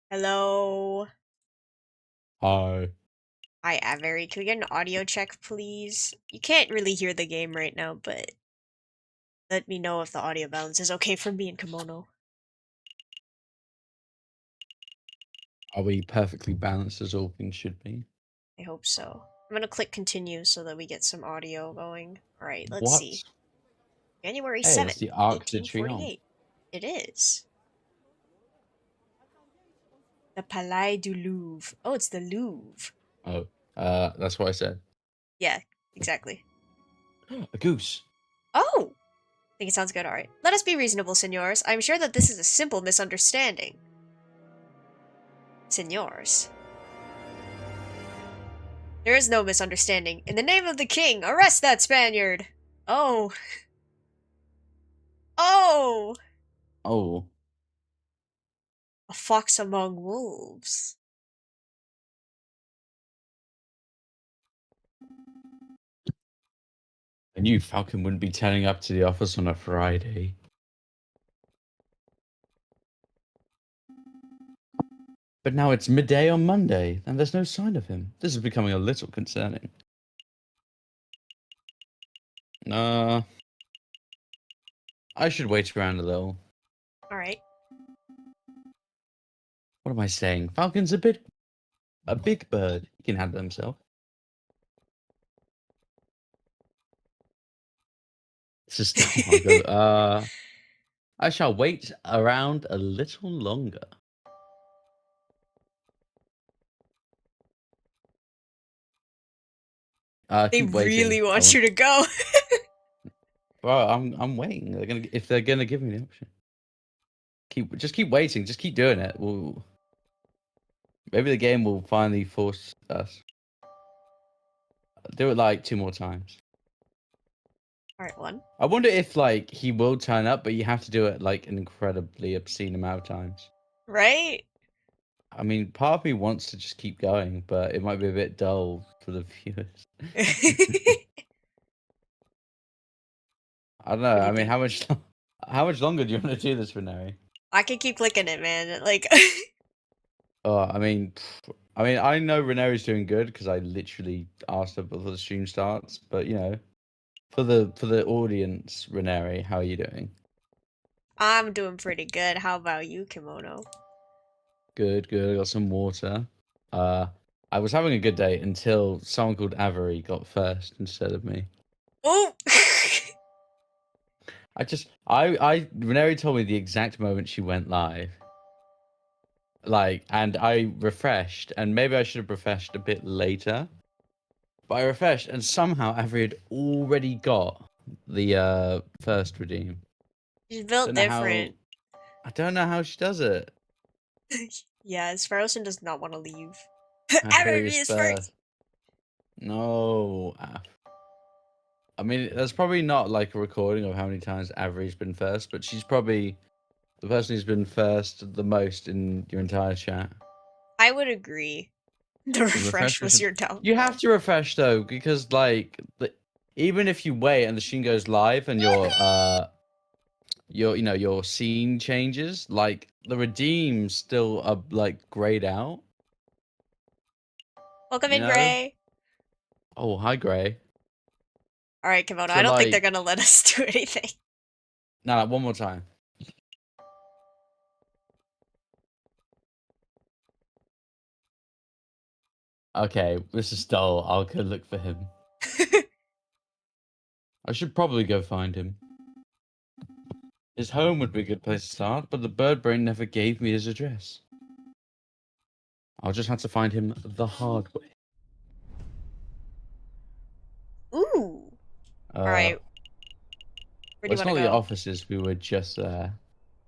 Hello. Hi. Hi, Aviary. Can we get an audio check, please? You can't really hear the game right now, but let me know if the audio balance is okay for me and Kimono. Are we perfectly balanced as all things should be? I hope so. I'm gonna click continue so that we get some audio going. Alright, let's see. What? January Hey, it's 7th, the Arc de Triomphe. 1848. It is. The Palais du Louvre. Oh, it's the Louvre. Oh, that's what I said. Yeah, exactly. A goose. Oh! I think it sounds good, alright. Let us be reasonable, senors. I'm sure that this is a simple misunderstanding. Senors. There is no misunderstanding. In the name of the king, arrest that Spaniard! Oh. Oh! Oh, A fox among wolves. I knew Falcon wouldn't be turning up to the office on a Friday. But now it's midday on Monday, and there's no sign of him. This is becoming a little concerning. Uh, I should wait around a little. Alright. What am I saying? Falcon's a big bird. He can handle himself. This is still my go. I shall wait around a little longer. They Keep waiting. really want you to go. Bro, I'm waiting. If they're gonna give me the option. Just keep waiting. Just keep doing it. Maybe the game will finally force us. Do it like 2 more times. Alright, one. I wonder if like he will turn up, but you have to do it like an incredibly obscene amount of times. Right? I mean, part of me wants to just keep going, but it might be a bit dull for the viewers. I don't know. What do I you mean, think? how much longer do you want to do this for, Neri? I can keep clicking it, man. Like, Oh, I mean, I know Reneri's doing good because I literally asked her before the stream starts. But for the audience, Reneri, how are you doing? I'm doing pretty good. How about you, Kimono? Good, good. I got some water. Uh, I was having a good day until someone called Aviary got first instead of me. Oh! Reneri told me the exact moment she went live. And I refreshed, and maybe I should have refreshed a bit later. But I refreshed, and somehow Avery had already got the first redeem. She's built Don't know how. different. I don't know how she does it. Yeah, Sparrowson does not want to leave. Avery Avery is is first! first. No. I mean, there's probably not like a recording of how many times Avery's been first, but she's probably the person who's been first the most in your entire chat. I would agree. The The refresh refresher was should. your You have downfall. to refresh though, because even if you wait and the stream goes live and your scene changes, like the redeems still are like grayed out. Welcome You in, know? Gray. Oh, hi, Gray. Alright, Kimono, I So don't think they're like, gonna let us do anything. no, one more time. Okay, this is dull. I'll go look for him. I should probably go find him. His home would be a good place to start, but the bird brain never gave me his address. I'll just have to find him the hard way. Ooh. Uh, Alright, where well, do you it's want to not the go? offices. We were just there.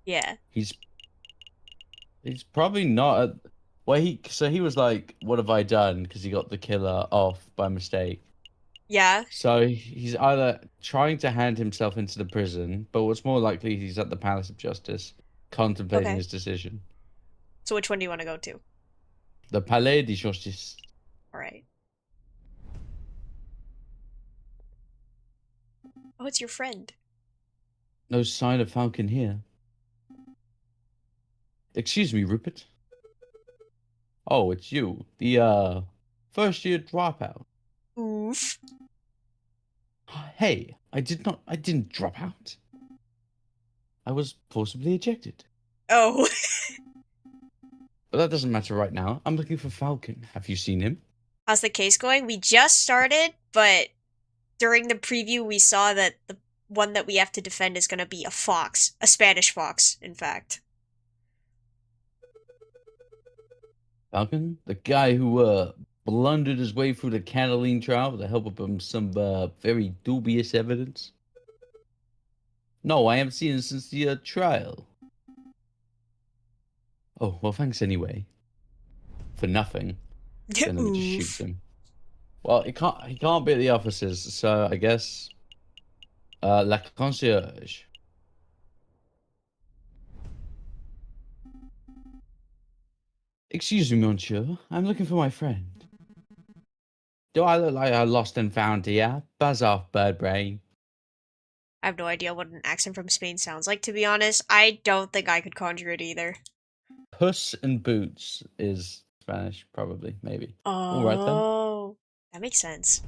Yeah. He's he's probably not at. Well, he was like, "What have I done?" Because he got the killer off by mistake. Yeah? So he's either trying to hand himself into the prison, but what's more likely, he's at the Palace of Justice, contemplating Okay. his decision. So which one do you want to go to? The Palais de Justice. Alright. Oh, it's your friend. No sign of Falcon here. Excuse me, Rupert. Oh, it's you. The, first year dropout. Oof. Hey, I didn't drop out. I was forcibly ejected. Oh. But that doesn't matter right now. I'm looking for Falcon. Have you seen him? How's the case going? We just started, but during the preview, we saw that the one that we have to defend is going to be a fox. A Spanish fox, in fact. Falcon? The guy who, blundered his way through the Cataline trial with the help of some, very dubious evidence? No, I haven't seen him since the, trial. Oh, well, thanks anyway. For nothing. Then let me just shoot Oof. him. Well, he can't be at the offices, so I guess la concierge. Excuse me, monsieur. I'm looking for my friend. Do I look like a lost and found here? Buzz off, bird brain. I have no idea what an accent from Spain sounds like, to be honest. I don't think I could conjure it either. Puss in Boots is Spanish, probably, maybe. All right then. Oh, that makes sense.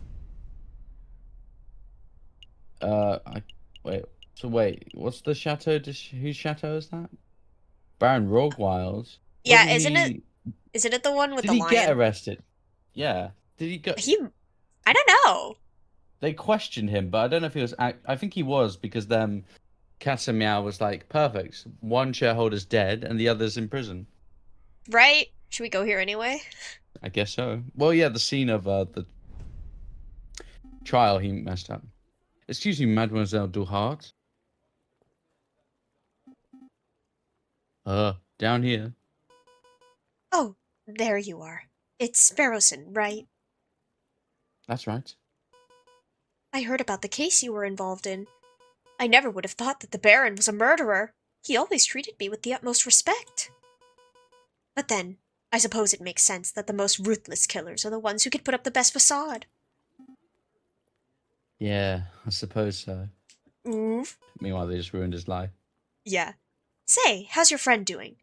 Wait. So wait, what's the chateau? Whose chateau is that? Baron Rogwild's. Yeah, Wasn't he? isn't it the one with Did the he get lion? arrested? Yeah. Did he go? I don't know. They questioned him, but I don't know if he was. I think he was because then Casimir was like, "Perfect. One shareholder's dead and the other's in prison." Right? Should we go here anyway? I guess so. Well, yeah, the scene of the trial he messed up. Excuse me, Mademoiselle Duhart. Down here. Oh, there you are. It's Sparrowson, right? That's right. I heard about the case you were involved in. I never would have thought that the Baron was a murderer. He always treated me with the utmost respect. But then, I suppose it makes sense that the most ruthless killers are the ones who could put up the best facade. Yeah, I suppose so. Oof. Meanwhile, they just ruined his life. Yeah. Say, how's your friend doing?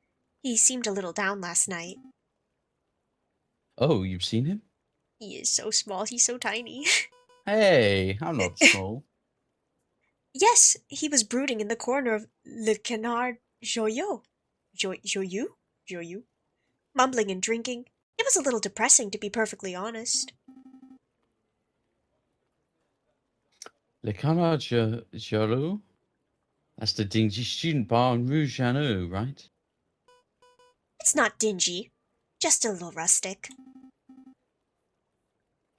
He seemed a little down last night. Oh, you've seen him? He is so small, he's so tiny. Hey, I'm not small. Yes, he was brooding in the corner of Le Canard Joyeux. Joyeux? Joyeux? Mumbling and drinking. It was a little depressing, to be perfectly honest. Le Canard Jaloux? That's the dingy student bar in Rue Janot, right? It's not dingy, just a little rustic.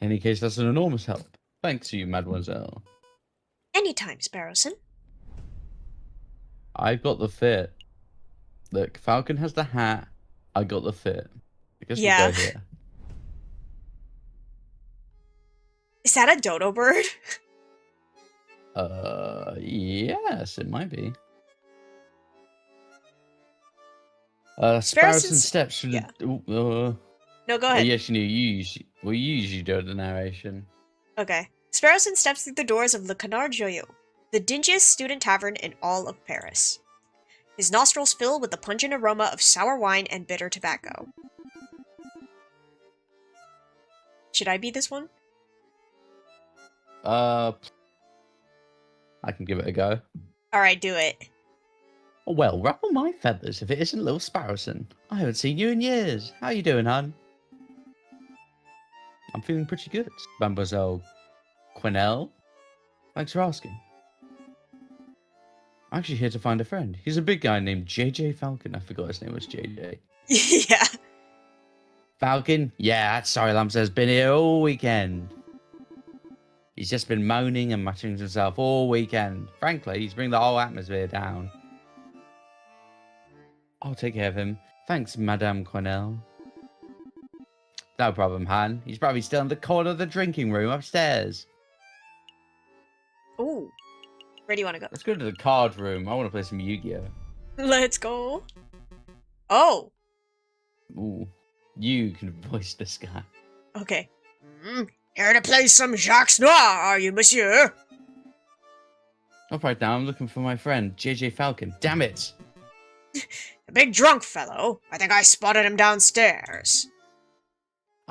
In any case, that's an enormous help. Thanks to you, mademoiselle. Anytime, Sparrowson. I've got the fit. Look, Falcon has the hat. I got the fit. I guess Yeah. we'll go here. Is that a dodo bird? Yes, it might be. Sparrowson Sparrowson steps through yeah. the... No, go well, ahead. yes, you usually do the narration. Okay. Sparrowson steps through the doors of Le Canard Joyeux, the dingiest student tavern in all of Paris. His nostrils fill with the pungent aroma of sour wine and bitter tobacco. Should I be this one? I can give it a go. Alright, do it. Oh, well, ruffle my feathers if it isn't little Sparrowson. I haven't seen you in years. How you doing, hon? I'm feeling pretty good, Mademoiselle Quenelle. Thanks for asking. I'm actually here to find a friend. He's a big guy named JJ Falcon. I forgot his name was JJ. Yeah. Falcon? Yeah, that sorry lump has been here all weekend. He's just been moaning and muttering to himself all weekend. Frankly, he's bringing the whole atmosphere down. I'll take care of him. Thanks, Madame Cornell. No problem, Han. He's probably still in the corner of the drinking room upstairs. Ooh. Where do you want to go? Let's go to the card room. I want to play some Yu-Gi-Oh. Let's go. Oh. Ooh. You can voice this guy. Okay. Here to play some Jacques Noir, are you, monsieur? All right, now I'm looking for my friend, JJ Falcon. Damn it! The big drunk fellow. I think I spotted him downstairs.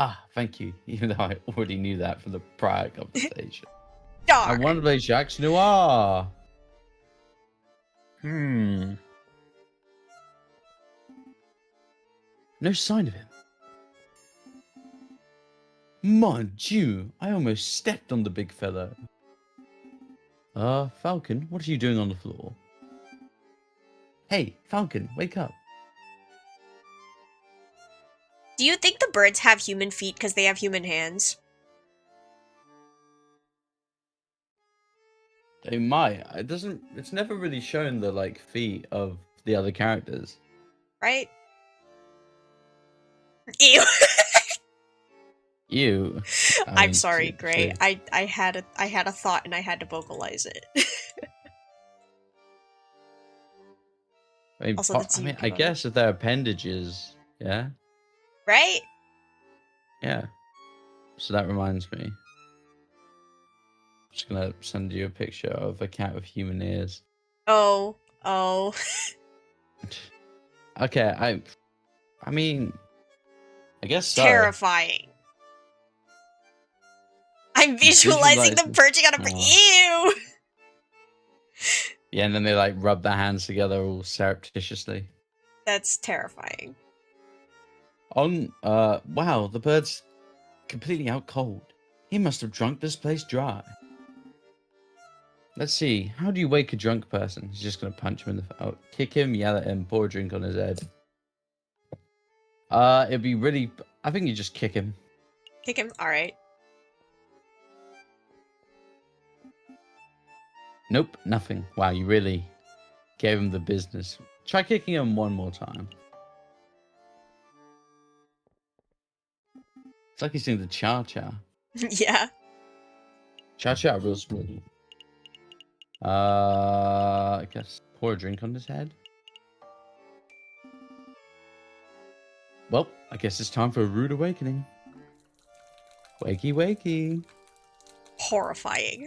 Ah, thank you. Even though I already knew that from the prior conversation. I Darn. want to play Jacques Noir. No sign of him. Mon Dieu, I almost stepped on the big fellow. Falcon, what are you doing on the floor? Hey, Falcon, wake up. Do you think the birds have human feet because they have human hands? They might. It's never really shown the, like, feet of the other characters. Right? Ew. You. I'm sorry, Gray. I had a thought and I had to vocalize it. Also, I guess if they're appendages, yeah? Right? Yeah. So that reminds me. I'm just gonna send you a picture of a cat with human ears. Oh. Okay, I mean, I guess so. Terrifying. I'm visualizing them perching on a... Ew! Yeah, and then they, like, rub their hands together all surreptitiously. That's terrifying. Wow, the bird's completely out cold. He must have drunk this place dry. Let's see, how do you wake a drunk person? He's just gonna punch him in the kick him, yell at him, pour a drink on his head. It'd be really... I think you just kick him. Kick him? Alright. Nope, nothing. Wow, you really gave him the business. Try kicking him one more time. It's like he's doing the cha-cha. Yeah. Cha-cha real smooth. I guess pour a drink on his head. Well, I guess it's time for a rude awakening. Wakey, wakey. Horrifying.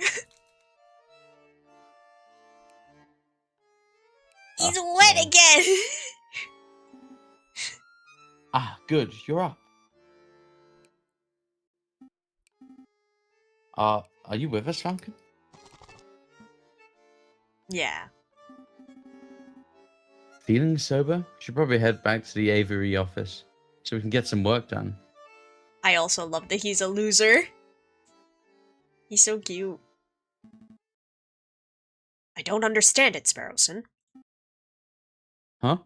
He's wet again! Ah, good. You're up. Are you with us, Falcon? Yeah. Feeling sober? Should probably head back to the Aviary office so we can get some work done. I also love that he's a loser. He's so cute. I don't understand it, Sparrowson. Huh?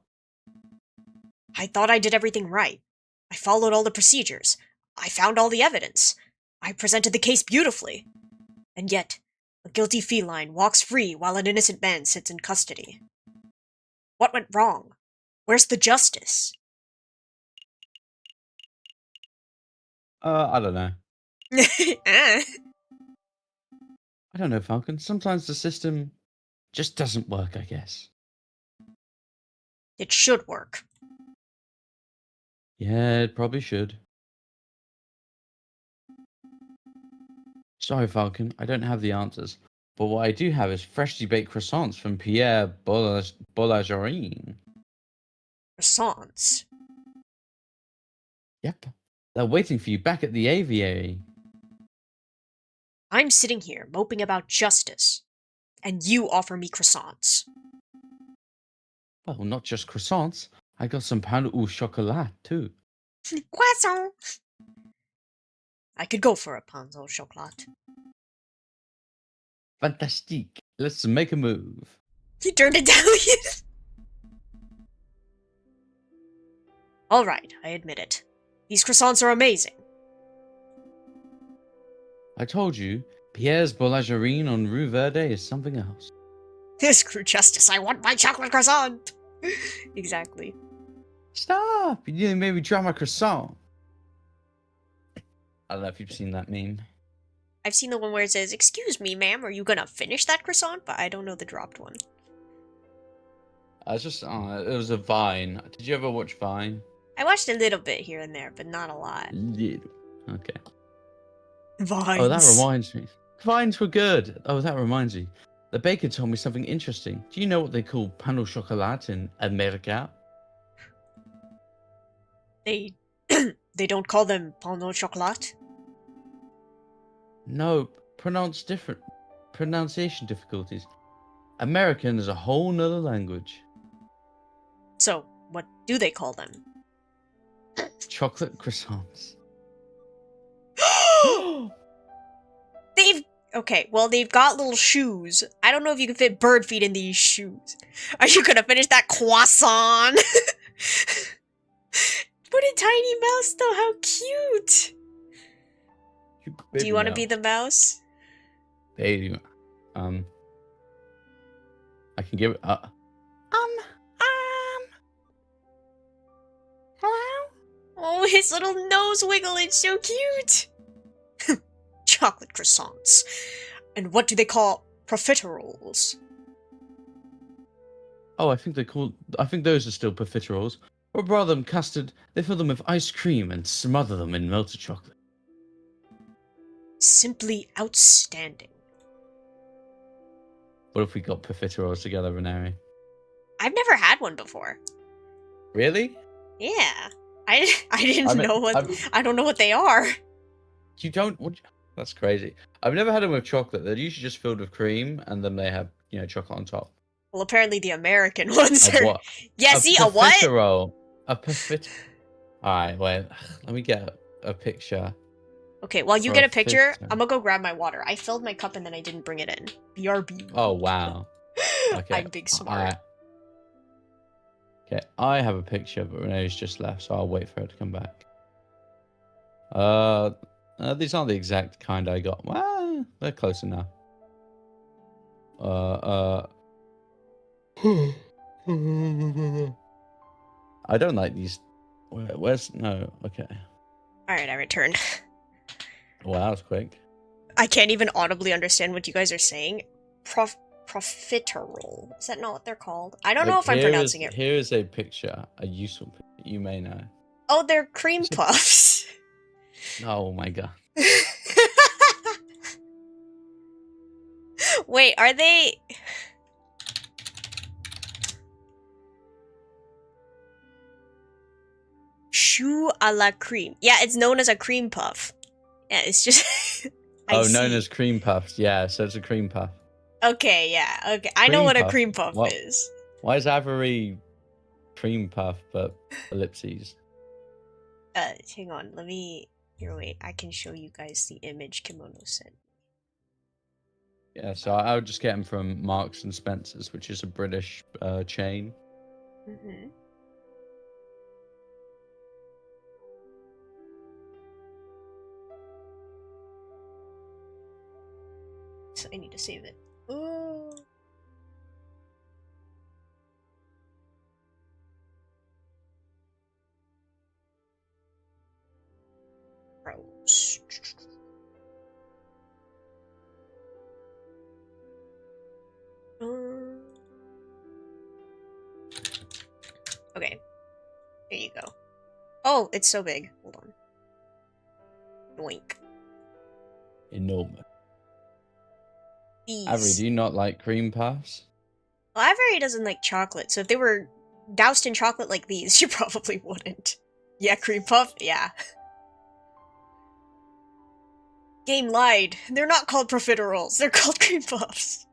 I thought I did everything right. I followed all the procedures. I found all the evidence. I presented the case beautifully. And yet, a guilty feline walks free while an innocent man sits in custody. What went wrong? Where's the justice? I don't know. Ah. I don't know, Falcon. Sometimes the system just doesn't work, I guess. It should work. Yeah, it probably should. Sorry, Falcon. I don't have the answers. But what I do have is freshly baked croissants from Pierre Boulangerie. Croissants. Yep. They're waiting for you back at the aviary. I'm sitting here moping about justice, and you offer me croissants. Well, not just croissants. I got some pain au chocolat, too. Croissant! I could go for a pain au chocolat. Fantastique. Let's make a move. He turned Italian. Alright, I admit it. These croissants are amazing. I told you, Pierre's Boulangerie on Rue Verde is something else. Screw justice, I want my chocolate croissant! Exactly. Stop! You nearly made me drop my croissant. I don't know if you've seen that meme. I've seen the one where it says, "Excuse me, ma'am, are you gonna finish that croissant?" But I don't know the dropped one. It was a Vine. Did you ever watch Vine? I watched a little bit here and there, but not a lot. Little. Okay. Vines. Oh, that reminds me. Vines were good. Oh, that reminds me. The baker told me something interesting. Do you know what they call pain au chocolat in America? They They don't call them pain au chocolat? No, pronunciation difficulties. American is a whole nother language. So, what do they call them? Chocolate croissants. Okay, well, they've got little shoes. I don't know if you can fit bird feet in these shoes. Are you gonna finish that croissant? What a tiny mouse, though. How cute. Do you want to be the mouse? Baby. I can give it. Hello? Oh, his little nose wiggle. It's so cute. Chocolate croissants. And what do they call profiteroles? Oh, I think those are still profiteroles. Or rather than custard, they fill them with ice cream and smother them in melted chocolate. Simply outstanding. What if we got profiteroles together, Renary? I've never had one before. Really? Yeah. I didn't know what... I don't know what they are. You don't... That's crazy. I've never had them with chocolate. They're usually just filled with cream, and then they have, chocolate on top. Well, apparently the American ones are... What? Yeah, see, a what? Profiterole. A profiterole. Alright, wait. Let me get a picture. Okay, while you get a picture, I'm gonna go grab my water. I filled my cup and then I didn't bring it in. BRB. Oh, wow. Okay. I'm big smart. Okay, I have a picture, but Renee's just left, so I'll wait for her to come back. These aren't the exact kind I got. Well, they're close enough. I don't like these. Where's... No, okay. Alright, I returned. Wow, that was quick. I can't even audibly understand what you guys are saying. Profiterole. Is that not what they're called? I don't know if I'm pronouncing it. Here is a picture, a useful picture. You may know. Oh, they're cream puffs. Oh my god. Wait, are they... Choux à la crème. Yeah, it's known as a cream puff. Yeah, it's just... known as cream puffs. Yeah, so it's a cream puff. Okay, yeah, okay. I know what a cream puff is. Why is Aviary cream puff but ellipses? Hang on, let me... Here, wait, I can show you guys the image Kimono sent. Yeah, so I would just get them from Marks and Spencer's, which is a British chain. Mm-hmm. So I need to save it. Ooh. Gross. Okay. There you go. Oh, it's so big. Hold on. Doink. Enormous. These. Avery, do you not like cream puffs? Well, Avery doesn't like chocolate, so if they were doused in chocolate like these, she probably wouldn't. Yeah, cream puff? Yeah. Game lied. They're not called profiteroles. They're called cream puffs.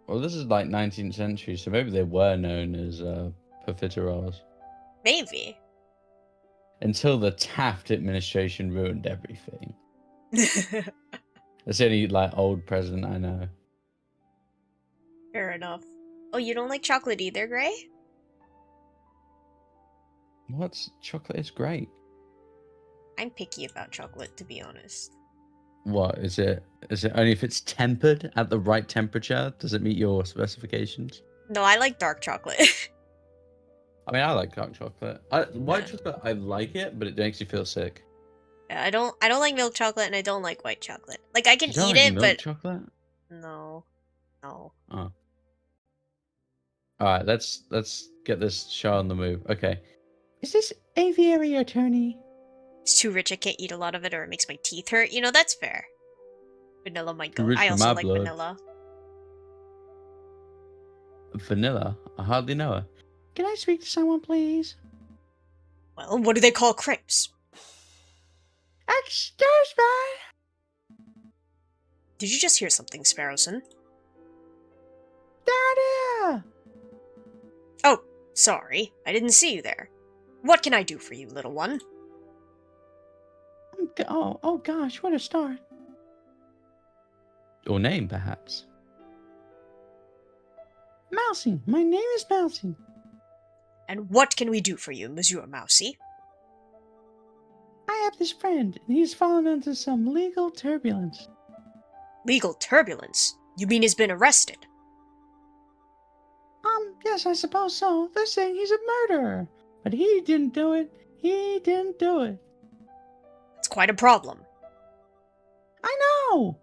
Well, this is like 19th century, so maybe they were known as profiteroles. Maybe. Until the Taft administration ruined everything. That's the only old president I know. Fair enough. Oh, you don't like chocolate either, Gray? What's chocolate is great. I'm picky about chocolate, to be honest. What is it? Is it only if it's tempered at the right temperature? Does it meet your specifications? No, I like dark chocolate. I mean, I like dark chocolate. White chocolate, I like it, but it makes you feel sick. Yeah, I don't like milk chocolate, and I don't like white chocolate. Like, I can You don't eat like it, milk but chocolate? no. Oh. All right, let's get this show on the move. Okay. Is this Aviary Attorney? It's too rich. I can't eat a lot of it, or it makes my teeth hurt. You know, that's fair. Vanilla might go. Too rich I for also my like blood. vanilla. Vanilla? I hardly know her. Can I speak to someone, please? Well, what do they call crepes? Excuse me? Did you just hear something, Sparrowson? Daddy! Oh, sorry. I didn't see you there. What can I do for you, little one? Oh gosh, what a start. Your name, perhaps? Mousy. My name is Mousy. And what can we do for you, Monsieur Mousy? I have this friend, and he's fallen into some legal turbulence. Legal turbulence? You mean he's been arrested? Yes, I suppose so. They're saying he's a murderer. But he didn't do it. He didn't do it. It's quite a problem. I know!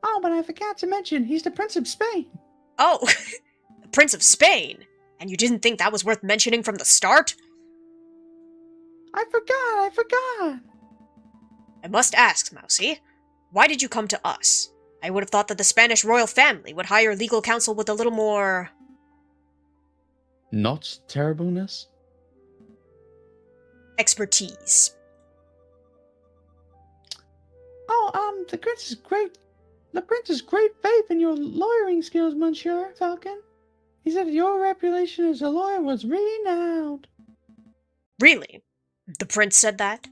Oh, but I forgot to mention, he's the Prince of Spain. Oh, the Prince of Spain? And you didn't think that was worth mentioning from the start? I forgot. I must ask, Mousy, why did you come to us? I would have thought that the Spanish royal family would hire legal counsel with a little more... Not terribleness? expertise. Oh, the Prince has great faith in your lawyering skills, Monsieur Falcon. He said your reputation as a lawyer was renowned. Really? The prince said that?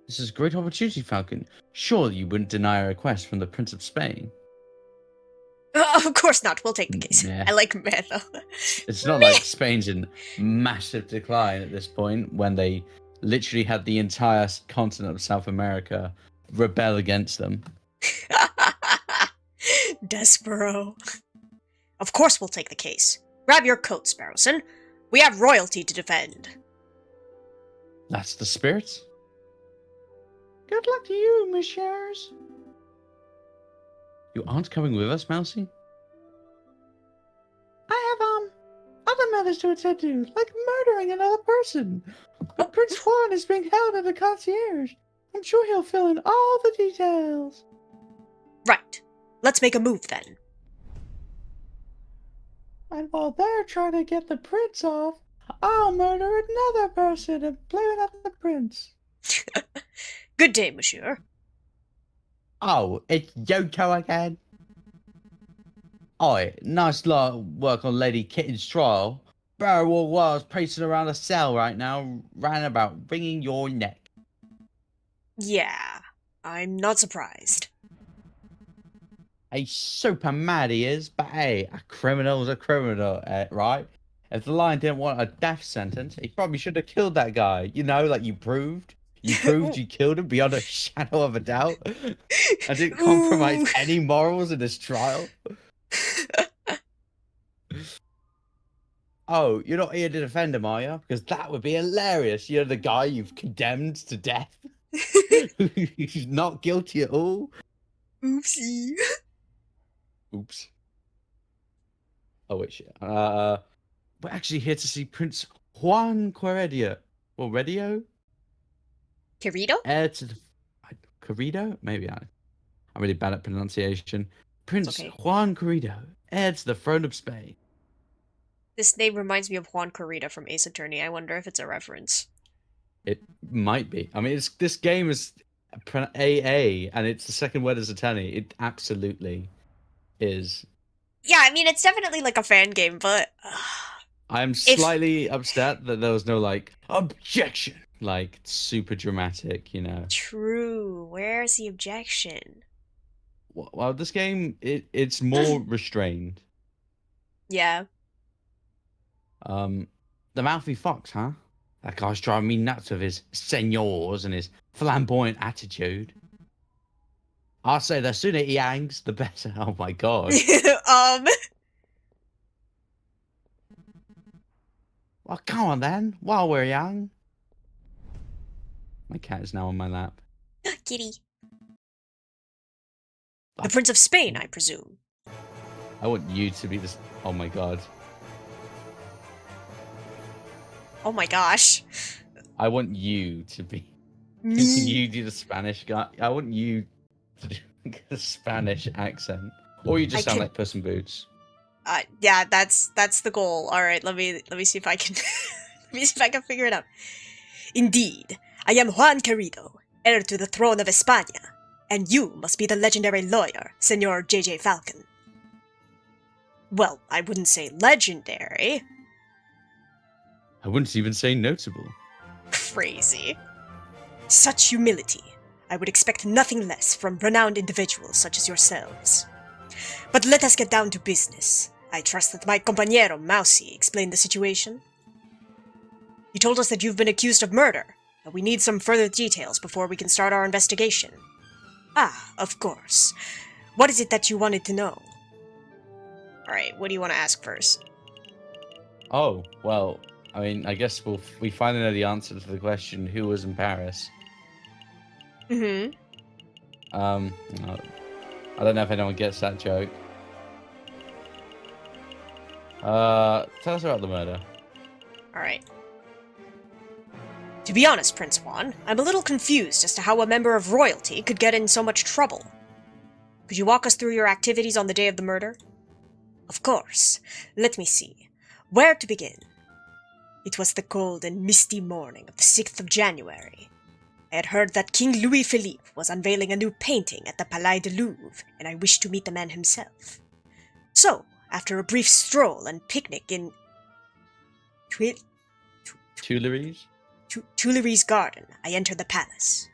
This is a great opportunity, Falcon. Surely you wouldn't deny a request from the Prince of Spain. Of course not. We'll take the case. Meh. I like meh, though. It's not like Spain's in massive decline at this point when they literally had the entire continent of South America rebel against them. Despero. Of course we'll take the case. Grab your coat, Sparrowson. We have royalty to defend. That's the spirit. Good luck to you, messieurs. You aren't coming with us, Mousy? I have, other matters to attend to, like murdering another person. But Prince Juan is being held at the concierge. I'm sure he'll fill in all the details. Right. Let's make a move, then. And while they're trying to get the prince off, I'll murder another person and blame it on the prince. Good day, monsieur. Oh, it's Yoko again. Oi, nice lot of work on Lady Kitten's trial. Barrel was pacing around a cell right now, ran about wringing your neck. Yeah, I'm not surprised. A super mad he is, but hey, a criminal's a criminal, right? If the lion didn't want a death sentence, he probably should have killed that guy. You know, like you proved. You proved you killed him beyond a shadow of a doubt. I didn't compromise any morals in this trial. Oh, you're not here to defend him, are you? Because that would be hilarious. You're the guy you've condemned to death. He's not guilty at all. Oopsie. Oops. Oh, wait, shit. We're actually here to see Prince Juan Querido. Or Radio? Querido? Heir to the... Querido? Maybe I'm really bad at pronunciation. Prince Juan Querido, heir to the throne of Spain. This name reminds me of Juan Corrida from Ace Attorney. I wonder if it's a reference. It might be. I mean, this game is AA, and it's the second word is attorney. It absolutely is. Yeah, I mean, it's definitely like a fan game, but... I'm slightly upset that there was no, like, objection. Like, super dramatic, you know. True. Where's the objection? Well, this game, it's more restrained. Yeah. The mouthy fox, huh? That guy's driving me nuts with his seigneurs and his flamboyant attitude. I'll say the sooner he hangs, the better. Oh my god. Well, come on then, while we're young. My cat is now on my lap. Kitty. The Prince of Spain, I presume. I want you to be this. Oh my god. Oh my gosh. I want you to be. Me? You do the Spanish guy. I want you to do a Spanish accent, or you just sound like Puss in Boots. Yeah, that's the goal. All right, let me see if I can let me see if I can figure it out. Indeed, I am Juan Querido, heir to the throne of España, and you must be the legendary lawyer, Senor J.J. Falcon. Well, I wouldn't say legendary. I wouldn't even say notable. Crazy. Such humility. I would expect nothing less from renowned individuals such as yourselves. But let us get down to business. I trust that my compañero Mousy explained the situation. He told us that you've been accused of murder, but we need some further details before we can start our investigation. Ah, of course. What is it that you wanted to know? Alright, what do you want to ask first? Oh, well, I mean, I guess we finally know the answer to the question, who was in Paris? Mm-hmm. I don't know if anyone gets that joke. Tell us about the murder. Alright. To be honest, Prince Juan, I'm a little confused as to how a member of royalty could get in so much trouble. Could you walk us through your activities on the day of the murder? Of course. Let me see. Where to begin? It was the cold and misty morning of the 6th of January. I had heard that King Louis Philippe was unveiling a new painting at the Palais de Louvre, and I wished to meet the man himself. So, after a brief stroll and picnic in Tuileries? Tuileries Garden, I entered the palace.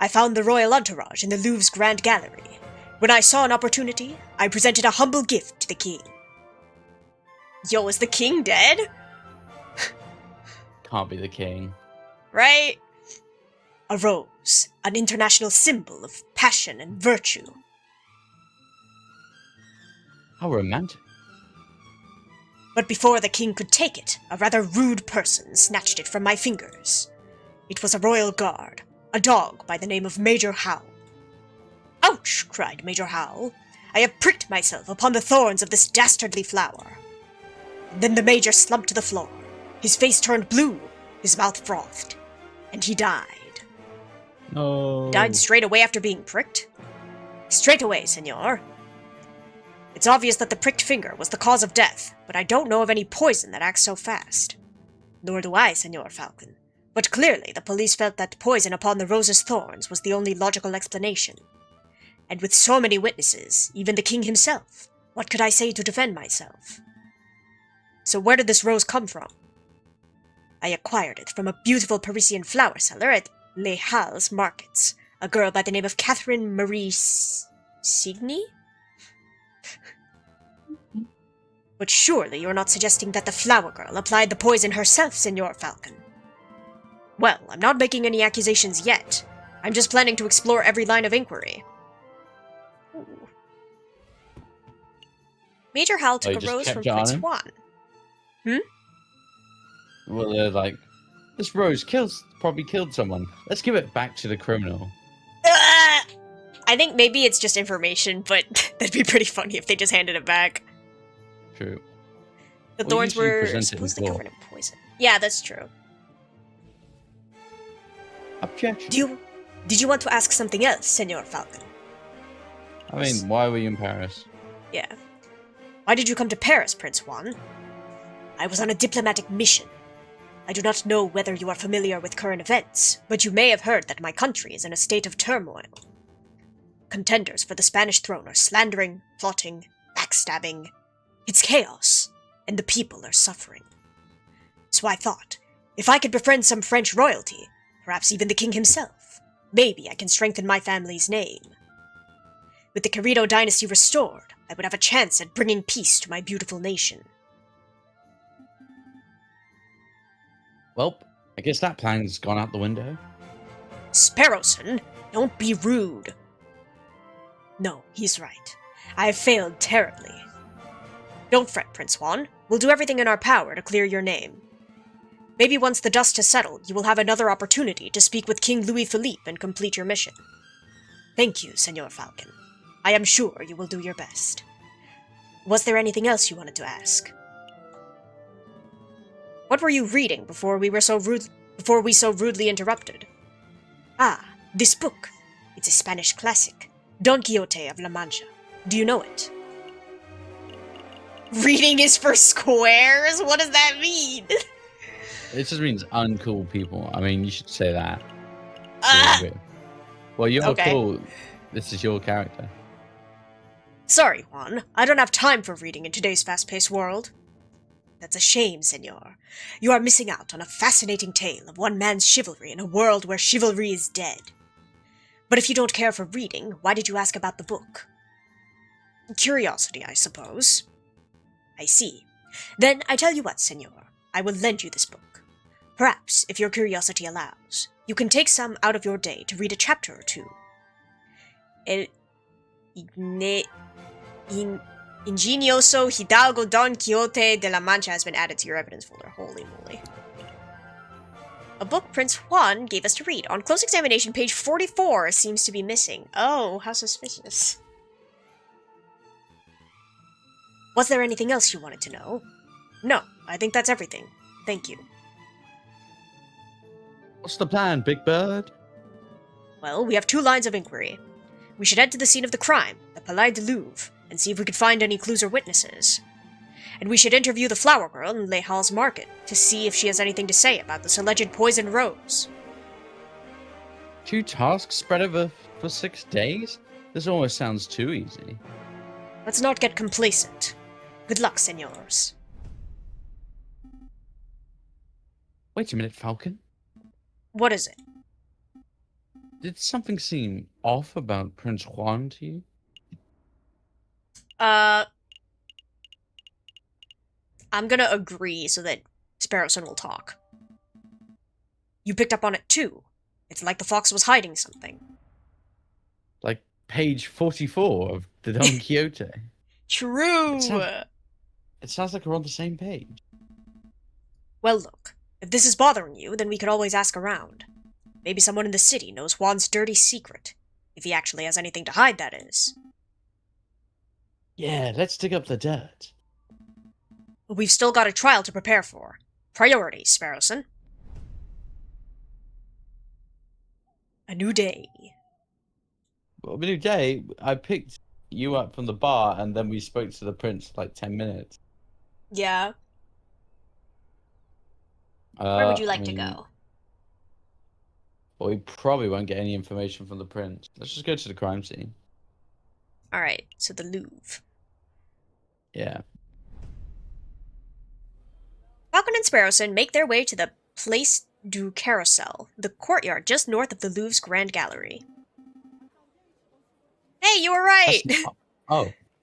I found the royal entourage in the Louvre's Grand Gallery. When I saw an opportunity, I presented a humble gift to the king. Yo, is the king dead? Can't be the king. Right? A rose, an international symbol of passion and virtue. How romantic. But before the king could take it, a rather rude person snatched it from my fingers. It was a royal guard, a dog by the name of Major HOWL. "Ouch!" cried Major HOWL. "I have pricked myself upon the thorns of this dastardly flower." And then the major slumped to the floor. His face turned blue, his mouth frothed, and he died. No. Died straight away after being pricked? Straight away, senor. It's obvious that the pricked finger was the cause of death, but I don't know of any poison that acts so fast. Nor do I, Senor Falcon. But clearly the police felt that poison upon the rose's thorns was the only logical explanation. And with so many witnesses, even the king himself, what could I say to defend myself? So where did this rose come from? I acquired it from a beautiful Parisian flower seller at Les Halles markets, a girl by the name of Catherine Marie Signy? But surely you're not suggesting that the flower girl applied the poison herself, Senor Falcon. Well, I'm not making any accusations yet. I'm just planning to explore every line of inquiry. Ooh. Major HOWL took a rose from Prince Juan. Well, they're like, this rose probably killed someone. Let's give it back to the criminal. I think maybe it's just information, but that'd be pretty funny if they just handed it back. True. The thorns were supposedly covered in poison. Yeah, that's true. Objection. Did you want to ask something else, Senor Falcon? I mean, why were you in Paris? Yeah. Why did you come to Paris, Prince Juan? I was on a diplomatic mission. I do not know whether you are familiar with current events, but you may have heard that my country is in a state of turmoil. Contenders for the Spanish throne are slandering, plotting, backstabbing. It's chaos, and the people are suffering. So I thought, if I could befriend some French royalty, perhaps even the king himself, maybe I can strengthen my family's name. With the Querido dynasty restored, I would have a chance at bringing peace to my beautiful nation. Well, I guess that plan's gone out the window. Sparrowson, don't be rude. No, he's right. I have failed terribly. Don't fret, Prince Juan. We'll do everything in our power to clear your name. Maybe once the dust has settled, you will have another opportunity to speak with King Louis Philippe and complete your mission. Thank you, Senor Falcon. I am sure you will do your best. Was there anything else you wanted to ask? What were you reading before we so rudely interrupted? Ah, this book. It's a Spanish classic, Don Quixote of La Mancha. Do you know it? Reading is for squares? What does that mean? It just means uncool people. I mean, you should say that. Wait. Well, you're Okay. cool. This is your character. Sorry, Juan. I don't have time for reading in today's fast-paced world. That's a shame, senor. You are missing out on a fascinating tale of one man's chivalry in a world where chivalry is dead. But if you don't care for reading, why did you ask about the book? Curiosity, I suppose. I see. Then I tell you what, senor. I will lend you this book. Perhaps, if your curiosity allows, you can take some out of your day to read a chapter or two. Ingenioso Hidalgo Don Quixote de la Mancha has been added to your evidence folder. Holy moly. A book Prince Juan gave us to read. On close examination, page 44 seems to be missing. Oh, how suspicious. Was there anything else you wanted to know? No, I think that's everything. Thank you. What's the plan, Big Bird? Well, we have 2 lines of inquiry. We should head to the scene of the crime, the Palais du Louvre, and see if we could find any clues or witnesses. And we should interview the flower girl in Les Halles Market to see if she has anything to say about this alleged poisoned rose. 2 tasks spread over for 6 days? This almost sounds too easy. Let's not get complacent. Good luck, senors. Wait a minute, Falcon. What is it? Did something seem off about Prince Juan to you? I'm gonna agree so that Sparrowson will talk. You picked up on it too. It's like the fox was hiding something. Like page 44 of the Don Quixote. True! It sounds like we're on the same page. Well, look. If this is bothering you, then we could always ask around. Maybe someone in the city knows Juan's dirty secret. If he actually has anything to hide, that is. Yeah, let's dig up the dirt. But we've still got a trial to prepare for. Priorities, Sparrowson. A new day. Well, a new day, I picked you up from the bar and then we spoke to the prince for like 10 minutes. Yeah. Where would you like to go? Well, we probably won't get any information from the prince. Let's just go to the crime scene. Alright, so the Louvre. Yeah. Falcon and Sparrowson make their way to the Place du Carousel, the courtyard just north of the Louvre's Grand Gallery. Hey, you were right!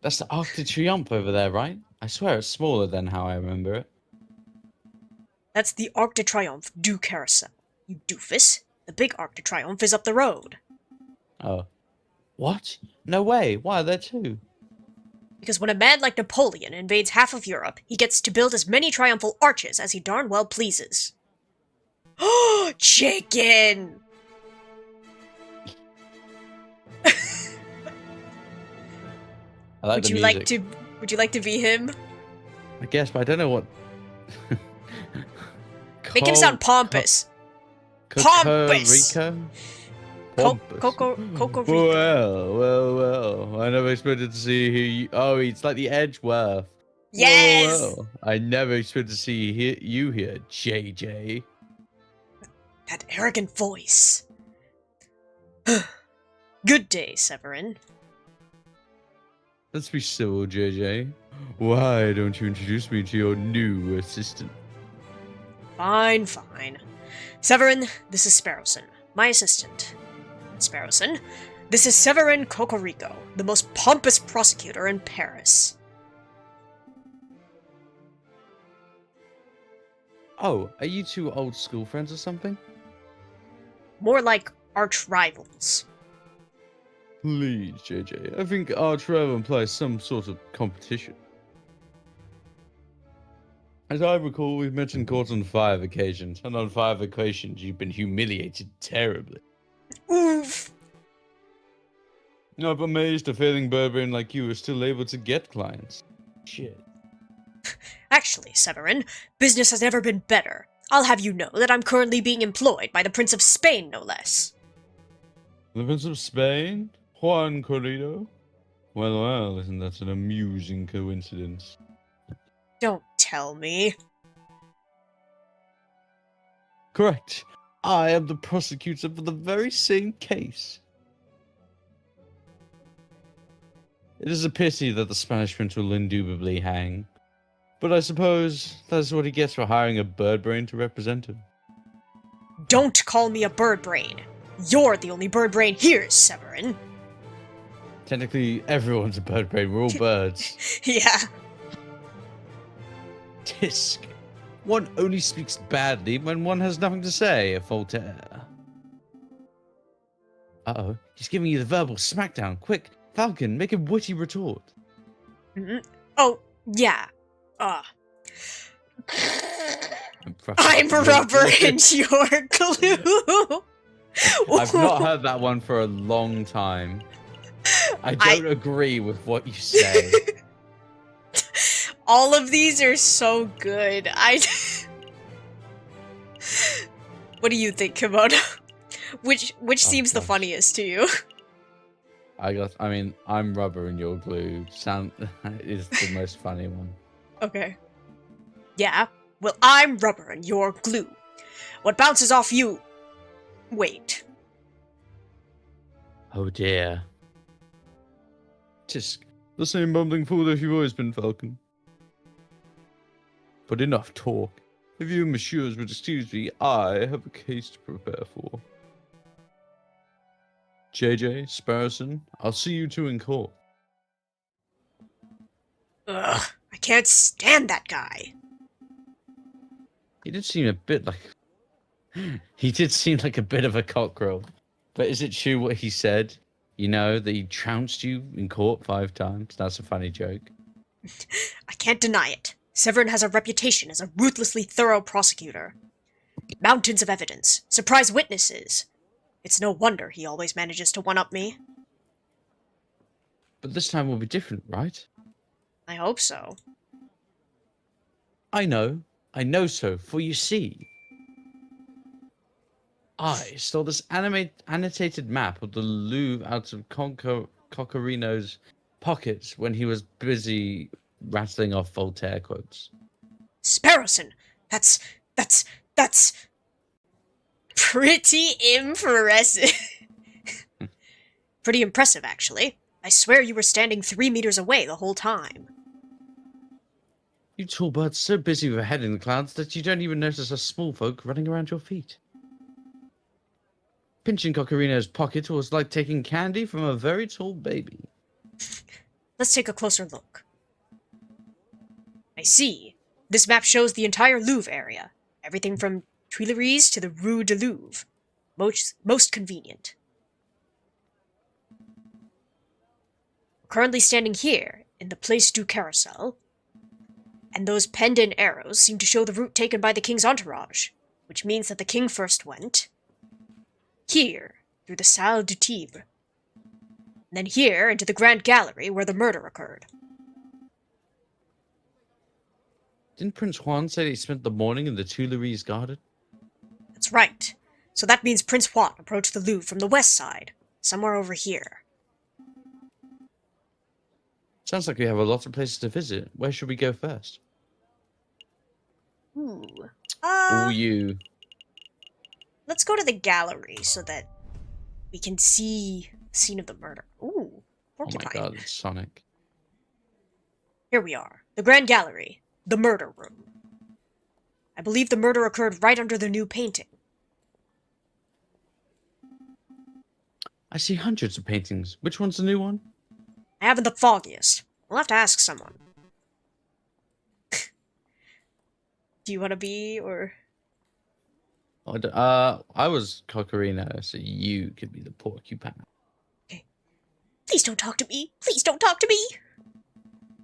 That's the Arc de Triomphe over there, right? I swear it's smaller than how I remember it. That's the Arc de Triomphe du Carousel, you doofus. The big Arc de Triomphe is up the road. Oh. What? No way. Why are there 2? Because when a man like Napoleon invades half of Europe, he gets to build as many triumphal arches as he darn well pleases. Oh, chicken! I like the music. Would you like to be him? I guess, but I don't know what. Make him sound pompous. Pompous. Coco Rico. Well. I never expected to see you. Oh, it's like the Edgeworth. Yes. Well. I never expected to see you here, JJ. That arrogant voice. Good day, Severin. Let's be civil, JJ. Why don't you introduce me to your new assistant? Fine. Severin, this is Sparrowson, my assistant. Sparrowson, this is Severin Cocorico, the most pompous prosecutor in Paris. Oh, are you 2 old school friends or something? More like arch rivals. Please, JJ. I think our travel implies some sort of competition. As I recall, we've met in court on 5 occasions, and on 5 occasions you've been humiliated terribly. Oof! I'm amazed a failing barbarian like you is still able to get clients. Shit. Actually, Severin, business has never been better. I'll have you know that I'm currently being employed by the Prince of Spain, no less. The Prince of Spain? Juan Corrido? Well, isn't that an amusing coincidence? Don't tell me. Correct. I am the prosecutor for the very same case. It is a pity that the Spanish prince will indubitably hang, but I suppose that's what he gets for hiring a bird brain to represent him. Don't call me a bird brain. You're the only bird brain here, Severin. Technically, everyone's a bird brain. We're all birds. Yeah. Tisk. One only speaks badly when one has nothing to say, Voltaire. Uh-oh. He's giving you the verbal smackdown. Quick, Falcon, make a witty retort. Oh, yeah. I'm rubber and you're glue. I've not heard that one for a long time. I don't agree with what you say. All of these are so good. What do you think, Kimono? Which seems the funniest to you? I mean, I'm rubber and you're glue. Is the most funny one. Okay. Yeah. Well, I'm rubber and you're glue. What bounces off you... Wait. Oh dear. Tisk. The same bumbling fool that you've always been, Falcon. But enough talk. If you messieurs would excuse me, I have a case to prepare for. JJ, Sparrowson, I'll see you two in court. Ugh, I can't stand that guy. He did seem a bit like... He did seem like a bit of a cockerel. But is it true what he said? You know, that he trounced you in court 5 times? That's a funny joke. I can't deny it. Severin has a reputation as a ruthlessly thorough prosecutor. Mountains of evidence, surprise witnesses. It's no wonder he always manages to one-up me. But this time will be different, right? I hope so. I know so, for you see... I saw this annotated map of the Louvre out of Coccarino's pockets when he was busy rattling off Voltaire quotes. Sparrowson! That's pretty impressive. Pretty impressive, actually. I swear you were standing 3 meters away the whole time. You tall birds so busy with your head in the clouds that you don't even notice us small folk running around your feet. Pinching Coccarino's pocket was like taking candy from a very tall baby. Let's take a closer look. I see. This map shows the entire Louvre area. Everything from Tuileries to the Rue de Louvre. Most convenient. We're currently standing here, in the Place du Carousel, and those penned-in arrows seem to show the route taken by the king's entourage, which means that the king first went here, through the Salle du Tibre, and then here into the Grand Gallery where the murder occurred. Didn't Prince Juan say he spent the morning in the Tuileries garden? That's right. So that means Prince Juan approached the Louvre from the west side, somewhere over here. Sounds like we have a lot of places to visit. Where should we go first? Ooh. You. Let's go to the gallery so that we can see the scene of the murder. Ooh, porcupine. Oh my god, it's Sonic. Here we are. The Grand Gallery. The murder room. I believe the murder occurred right under the new painting. I see hundreds of paintings. Which one's the new one? I haven't the foggiest. We'll have to ask someone. Do you want to be, or... I was Coccarino, so you could be the porcupine. Okay. Please don't talk to me. Please don't talk to me.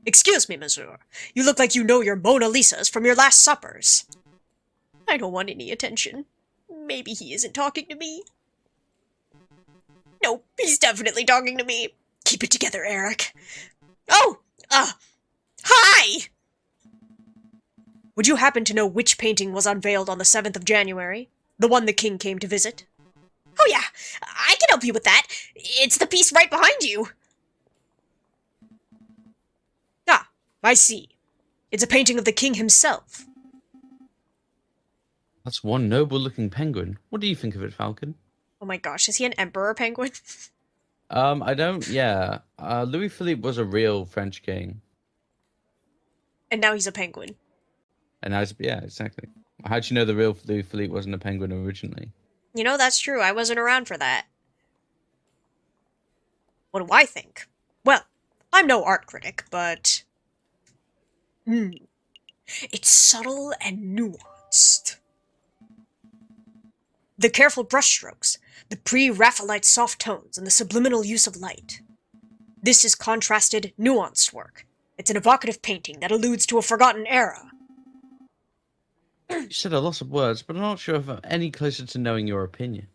Excuse me, monsieur. You look like you know your Mona Lisas from your last suppers. I don't want any attention. Maybe he isn't talking to me. No, he's definitely talking to me. Keep it together, Eric. Oh! Hi! Would you happen to know which painting was unveiled on the 7th of January? The one the king came to visit? Oh yeah, I can help you with that. It's the piece right behind you. Ah, I see. It's a painting of the king himself. That's one noble-looking penguin. What do you think of it, Falcon? Oh my gosh, is he an emperor penguin? I don't. Yeah. Louis Philippe was a real French king, And now he's a penguin. and yeah, exactly. How'd you know the real Louis Philippe wasn't a penguin originally? You know, that's true. I wasn't around for that. What do I think? Well, I'm no art critic, but... It's subtle and nuanced. The careful brushstrokes, the pre-Raphaelite soft tones, and the subliminal use of light. This is contrasted, nuanced work. It's an evocative painting that alludes to a forgotten era. You said a lot of words, but I'm not sure if I'm any closer to knowing your opinion.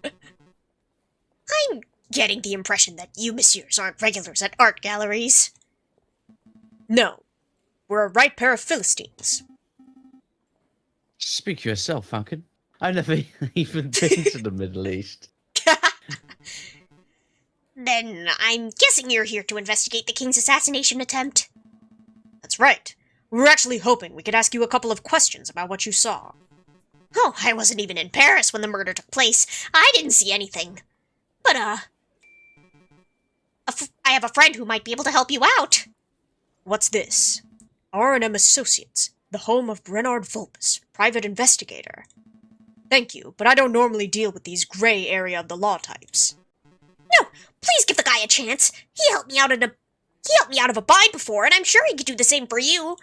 I'm getting the impression that you messieurs aren't regulars at art galleries. No, we're a right pair of Philistines. Speak for yourself, Falcon. I've never even been to the Middle East. Then I'm guessing you're here to investigate the king's assassination attempt. That's right. We were actually hoping we could ask you a couple of questions about what you saw. Oh, I wasn't even in Paris when the murder took place. I didn't see anything. But, I have a friend who might be able to help you out. What's this? R&M Associates, the home of Bernard Vulpes, private investigator. Thank you, but I don't normally deal with these gray area of the law types. No, please give the guy a chance. He helped me out of a bind before, and I'm sure he could do the same for you.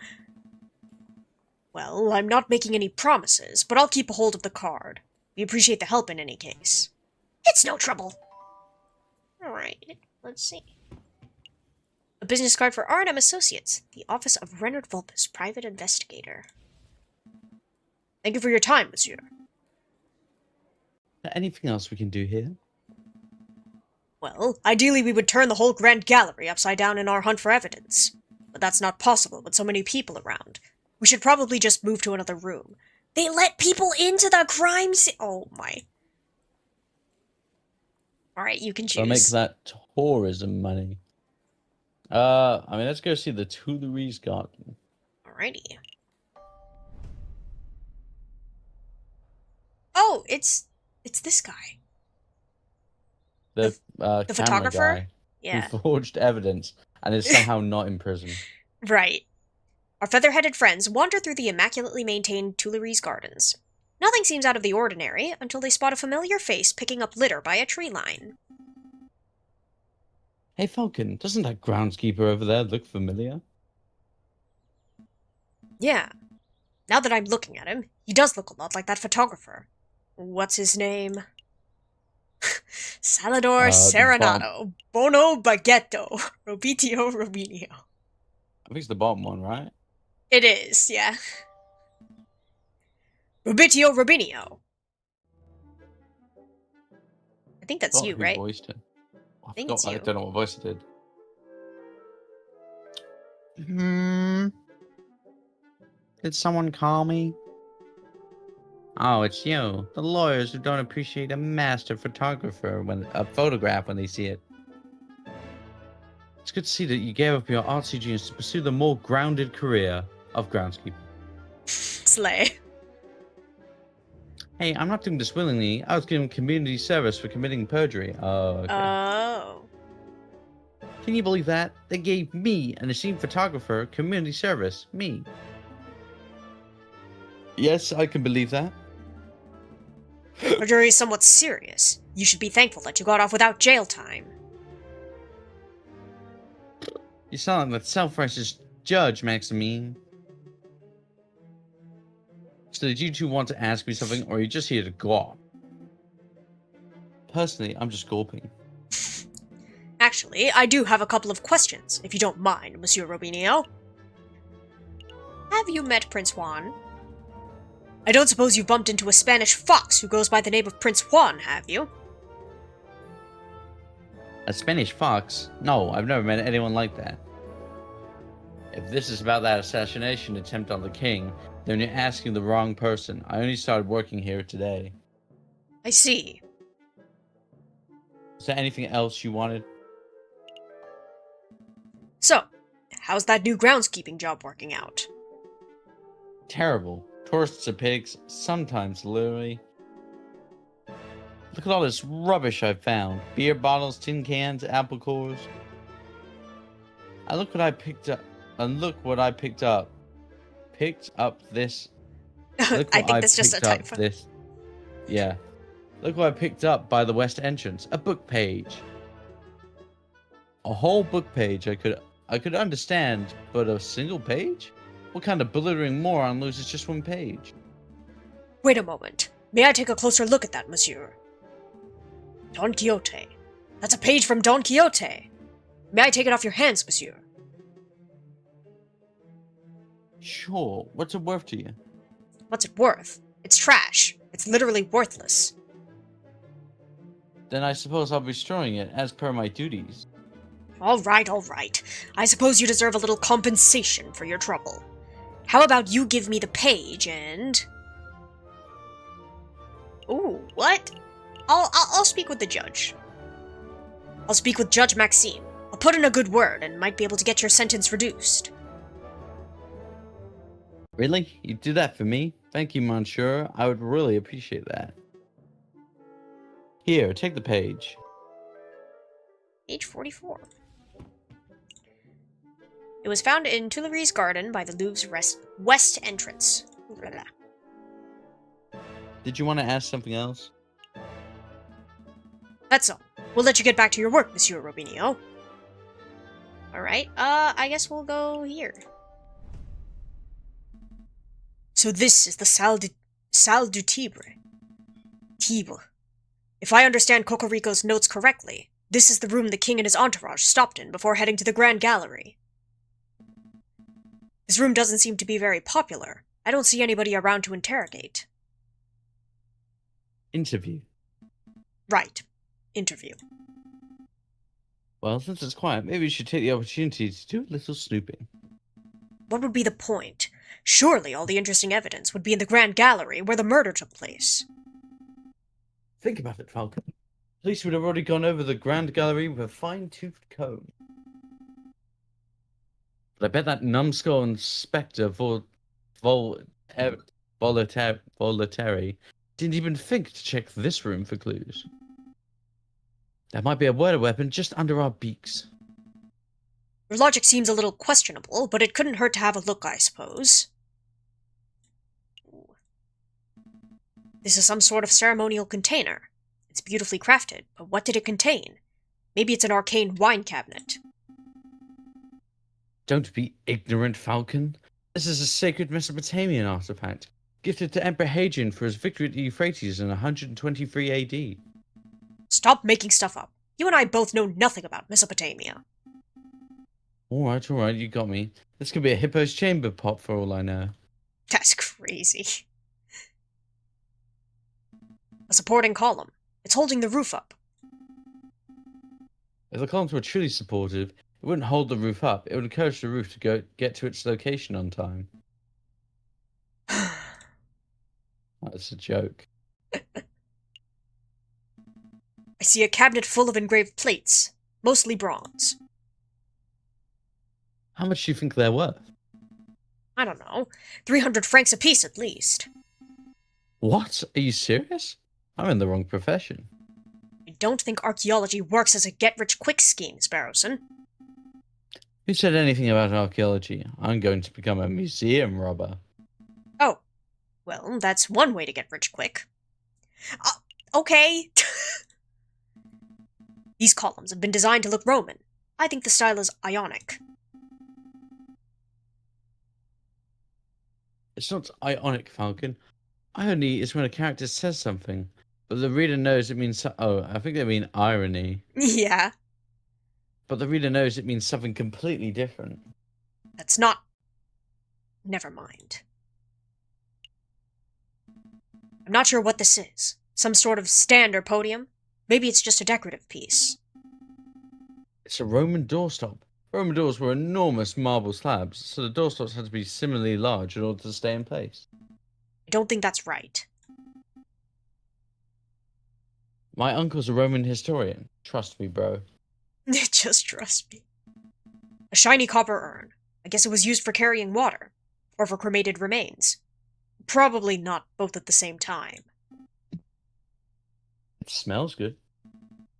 Well, I'm not making any promises, but I'll keep a hold of the card. We appreciate the help in any case. It's no trouble. Alright, let's see. A business card for R&M Associates, the office of Renard Vulpes, private investigator. Thank you for your time, monsieur. Anything else we can do here? Well, ideally we would turn the whole Grand Gallery upside down in our hunt for evidence. But that's not possible with so many people around. We should probably just move to another room. They let people into the crime scene! Oh my. Alright, you can choose. I'll make that tourism money. I mean, let's go see the Tuileries Garden. Alrighty. Oh, it's this guy. The photographer? guy Yeah. who forged evidence and is somehow not in prison. Right. Our feather-headed friends wander through the immaculately maintained Tuileries Gardens. Nothing seems out of the ordinary until they spot a familiar face picking up litter by a tree line. Hey, Falcon, doesn't that groundskeeper over there look familiar? Yeah. Now that I'm looking at him, he does look a lot like that photographer. What's his name? Salvador Serenado, Bono Baguetto, Robitio Robinio. I think it's the bottom one, right? It is, yeah. Robitio Robinio. I think that's you, right? Voiced it. I think it's you. I don't know what voice it did. Did someone call me? Oh, it's you. The lawyers who don't appreciate a master photographer a photograph when they see it. It's good to see that you gave up your artsy genius to pursue the more grounded career of groundskeeper. Slay. Hey, I'm not doing this willingly. I was giving community service for committing perjury. Oh, okay. Oh. Can you believe that? They gave me, an esteemed photographer, community service. Me. Yes, I can believe that. Perjury is somewhat serious. You should be thankful that you got off without jail time. You sound like that self-righteous judge, Maximine. So did you two want to ask me something, or are you just here to gawp? Personally, I'm just gulping. Actually, I do have a couple of questions, if you don't mind, Monsieur Robinio. Have you met Prince Juan? I don't suppose you've bumped into a Spanish fox who goes by the name of Prince Juan, have you? A Spanish fox? No, I've never met anyone like that. If this is about that assassination attempt on the king, then you're asking the wrong person. I only started working here today. I see. Is there anything else you wanted? So, how's that new groundskeeping job working out? Terrible. Tourists are pigs, sometimes literally. Look at all this rubbish I've found. Beer bottles, tin cans, apple cores. And look what I picked up. And look what I picked up. Picked up this. Look I what think I that's just a picked up typo. this. Yeah. Look what I picked up by the west entrance. A book page. A whole book page I could understand, but a single page? What kind of belittling moron loses just one page? Wait a moment. May I take a closer look at that, monsieur? Don Quixote. That's a page from Don Quixote. May I take it off your hands, monsieur? Sure. What's it worth to you? What's it worth? It's trash. It's literally worthless. Then I suppose I'll be destroying it as per my duties. All right, all right. I suppose you deserve a little compensation for your trouble. How about you give me the page and... Ooh, what? I'll speak with the judge. I'll speak with Judge Maxime. I'll put in a good word and might be able to get your sentence reduced. Really? You do that for me? Thank you, monsieur. I would really appreciate that. Here, take the page. Page 44. It was found in Tuileries Garden by the Louvre's west entrance. Blah, blah. Did you want to ask something else? That's all. We'll let you get back to your work, Monsieur Robinho. Alright, I guess we'll go here. So this is the Salle du Tibre. Tibre. If I understand Cocorico's notes correctly, this is the room the king and his entourage stopped in before heading to the Grand Gallery. This room doesn't seem to be very popular. I don't see anybody around to interrogate. Interview. Right. Interview. Well, since it's quiet, maybe we should take the opportunity to do a little snooping. What would be the point? Surely all the interesting evidence would be in the Grand Gallery where the murder took place. Think about it, Falcon. Police would have already gone over the Grand Gallery with a fine-toothed comb. But I bet that numbskull Inspector Volateri didn't even think to check this room for clues. There might be a murder weapon just under our beaks. Your logic seems a little questionable, but it couldn't hurt to have a look, I suppose. This is some sort of ceremonial container. It's beautifully crafted, but what did it contain? Maybe it's an arcane wine cabinet. Don't be ignorant, Falcon. This is a sacred Mesopotamian artifact, gifted to Emperor Hadrian for his victory at the Euphrates in 123 AD. Stop making stuff up. You and I both know nothing about Mesopotamia. Alright, you got me. This could be a hippo's chamber pot for all I know. That's crazy. A supporting column. It's holding the roof up. If the columns were truly supportive, it wouldn't hold the roof up. It would encourage the roof to get to its location on time. That's a joke. I see a cabinet full of engraved plates, mostly bronze. How much do you think they're worth? I don't know, 300 francs apiece at least. What? Are you serious? I'm in the wrong profession. I don't think archaeology works as a get-rich-quick scheme, Sparrowson. Who said anything about archaeology? I'm going to become a museum robber. Oh, well, that's one way to get rich quick. Okay. These columns have been designed to look Roman. I think the style is Ionic. It's not Ionic, Falcon. Irony is when a character says something, but the reader knows it means... Oh, I think they mean irony. Yeah. But the reader knows it means something completely different. That's not... Never mind. I'm not sure what this is. Some sort of stand or podium? Maybe it's just a decorative piece. It's a Roman doorstop. Roman doors were enormous marble slabs, so the doorstops had to be similarly large in order to stay in place. I don't think that's right. My uncle's a Roman historian. Trust me, bro. Just trust me. A shiny copper urn. I guess it was used for carrying water. Or for cremated remains. Probably not both at the same time. It smells good.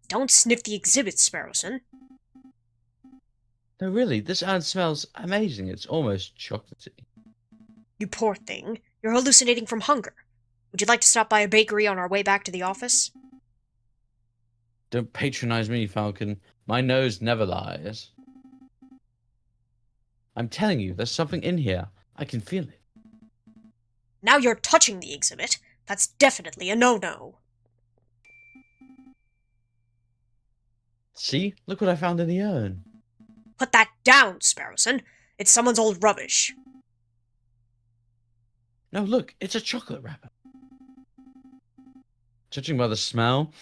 Don't sniff the exhibit, Sparrowson. No, really, this ad smells amazing. It's almost chocolatey. You poor thing. You're hallucinating from hunger. Would you like to stop by a bakery on our way back to the office? Don't patronize me, Falcon. My nose never lies. I'm telling you, there's something in here. I can feel it. Now you're touching the exhibit. That's definitely a no-no. See? Look what I found in the urn. Put that down, Sparrowson. It's someone's old rubbish. No, look, it's a chocolate wrapper. Judging by the smell,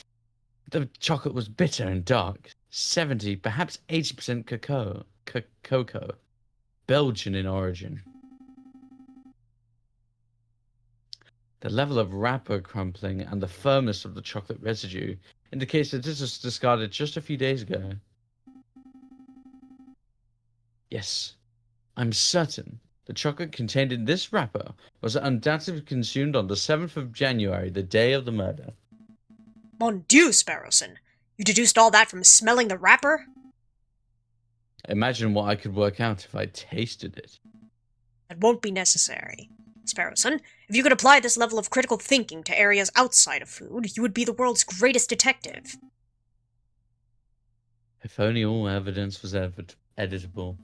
the chocolate was bitter and dark. 70, perhaps 80% cocoa. Belgian in origin. The level of wrapper crumpling and the firmness of the chocolate residue indicates that this was discarded just a few days ago. Yes, I'm certain the chocolate contained in this wrapper was undoubtedly consumed on the 7th of January, the day of the murder. Mon Dieu, Sparrowson. You deduced all that from smelling the wrapper? Imagine what I could work out if I tasted it. That won't be necessary. Sparrowson, if you could apply this level of critical thinking to areas outside of food, you would be the world's greatest detective. If only all evidence was editable.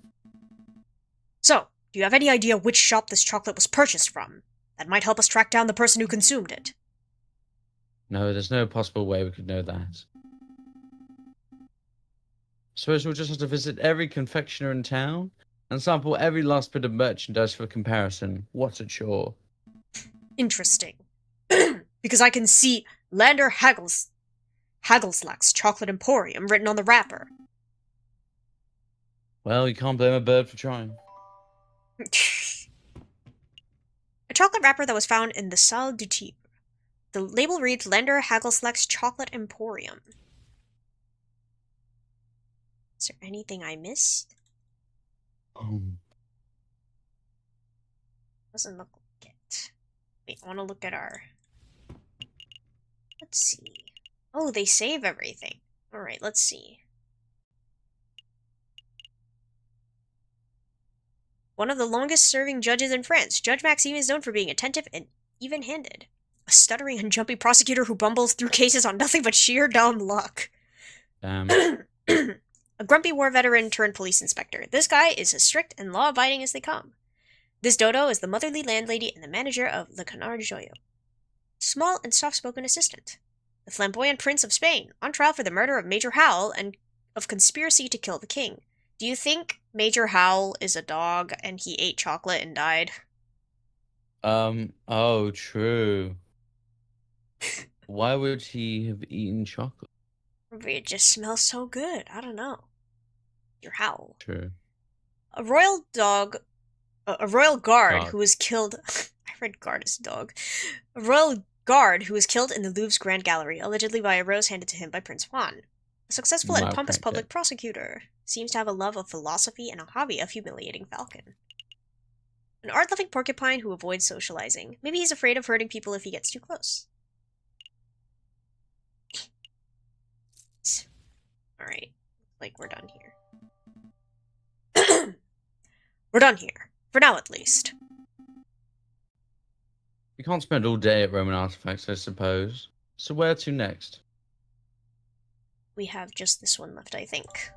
So, do you have any idea which shop this chocolate was purchased from? That might help us track down the person who consumed it. No, there's no possible way we could know that. Suppose we'll just have to visit every confectioner in town and sample every last bit of merchandise for comparison. What a chore. Interesting. Because I can see Lander Hagelslack's Chocolate Emporium written on the wrapper. Well, you can't blame a bird for trying. A chocolate wrapper that was found in the Salle du Tigre. The label reads Lander Hagelslack's Chocolate Emporium. Is there anything I missed? Doesn't look like it. Wait, I want to look at our... Let's see. Oh, they save everything. Alright, let's see. One of the longest-serving judges in France, Judge Maxime is known for being attentive and even-handed. A stuttering and jumpy prosecutor who bumbles through cases on nothing but sheer dumb luck. A grumpy war veteran turned police inspector. This guy is as strict and law-abiding as they come. This dodo is the motherly landlady and the manager of Le Canard Joyeux. Small and soft-spoken assistant. The flamboyant prince of Spain, on trial for the murder of Major HOWL and of conspiracy to kill the king. Do you think Major HOWL is a dog and he ate chocolate and died? Oh, true. Why would he have eaten chocolate? Maybe it just smells so good. I don't know. Your HOWL. True. A royal guard who was killed... I read guard as dog. A royal guard who was killed in the Louvre's Grand Gallery, allegedly by a rose handed to him by Prince Juan. A successful and pompous public prosecutor. Seems to have a love of philosophy and a hobby of humiliating Falcon. An art-loving porcupine who avoids socializing. Maybe he's afraid of hurting people if he gets too close. Alright. Like, we're done here. We're done here. For now, at least. We can't spend all day at Roman artifacts, I suppose. So where to next? We have just this one left, I think.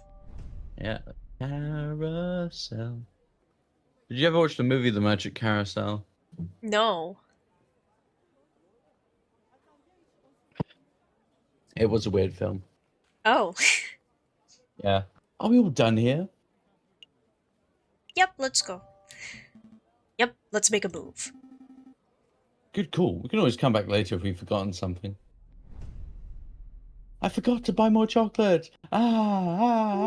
Yeah. Carousel. Did you ever watch the movie The Magic Carousel? No. It was a weird film. Oh. Yeah. Are we all done here? Yep, let's go. Yep, let's make a move. Good call. We can always come back later if we've forgotten something. I forgot to buy more chocolate. No!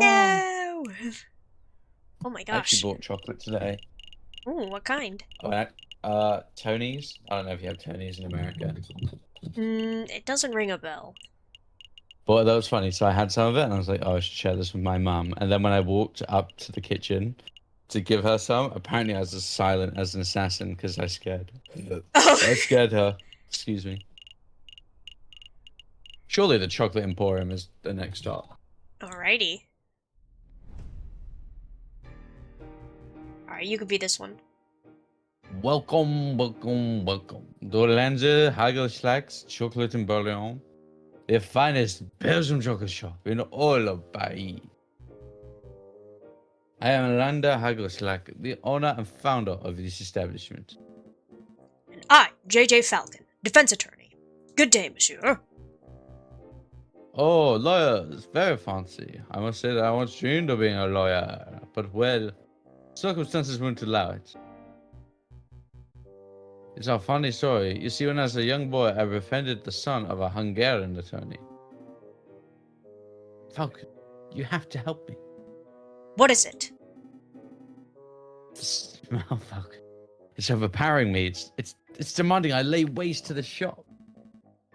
Oh my I gosh. actually bought chocolate today. Ooh, what kind? Tony's. I don't know if you have Tony's in America. It doesn't ring a bell. But that was funny. So I had some of it, and I was like, "Oh, I should share this with my mum." And then when I walked up to the kitchen to give her some. Apparently, I was as silent as an assassin because I scared. Oh. I scared her. Excuse me. Surely the chocolate emporium is the next stop. Alrighty. Alright, you could be this one. Welcome, welcome, welcome. Dorlange Hagelschlags Chocolate and Bouillon. The finest Belgian chocolate shop in all of Paris. I am Landa Hagelschlag, the owner and founder of this establishment. And I, J.J. Falcon, defense attorney. Good day, monsieur. Oh, lawyers, very fancy. I must say that I once dreamed of being a lawyer, but well, circumstances wouldn't allow it. It's a funny story. You see, when I was a young boy, I befriended the son of a Hungarian attorney. Falcon, you have to help me. What is it? The smell, Falcon. It's overpowering me. It's demanding I lay waste to the shop.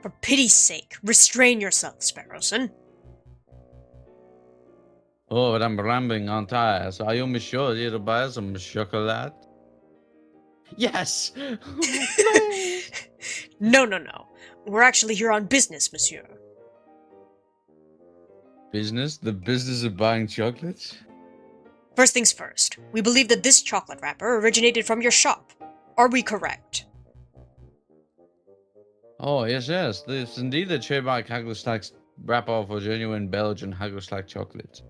For pity's sake, restrain yourself, Sparrowson. Oh, but I'm rambling, aren't I? So are you monsieur here to buy some chocolate? Yes! No. We're actually here on business, monsieur. Business? The business of buying chocolates? First things first, we believe that this chocolate wrapper originated from your shop. Are we correct? Oh, yes. This is indeed the trademark Hagelschlag wrapper for genuine Belgian Hagelschlag chocolate.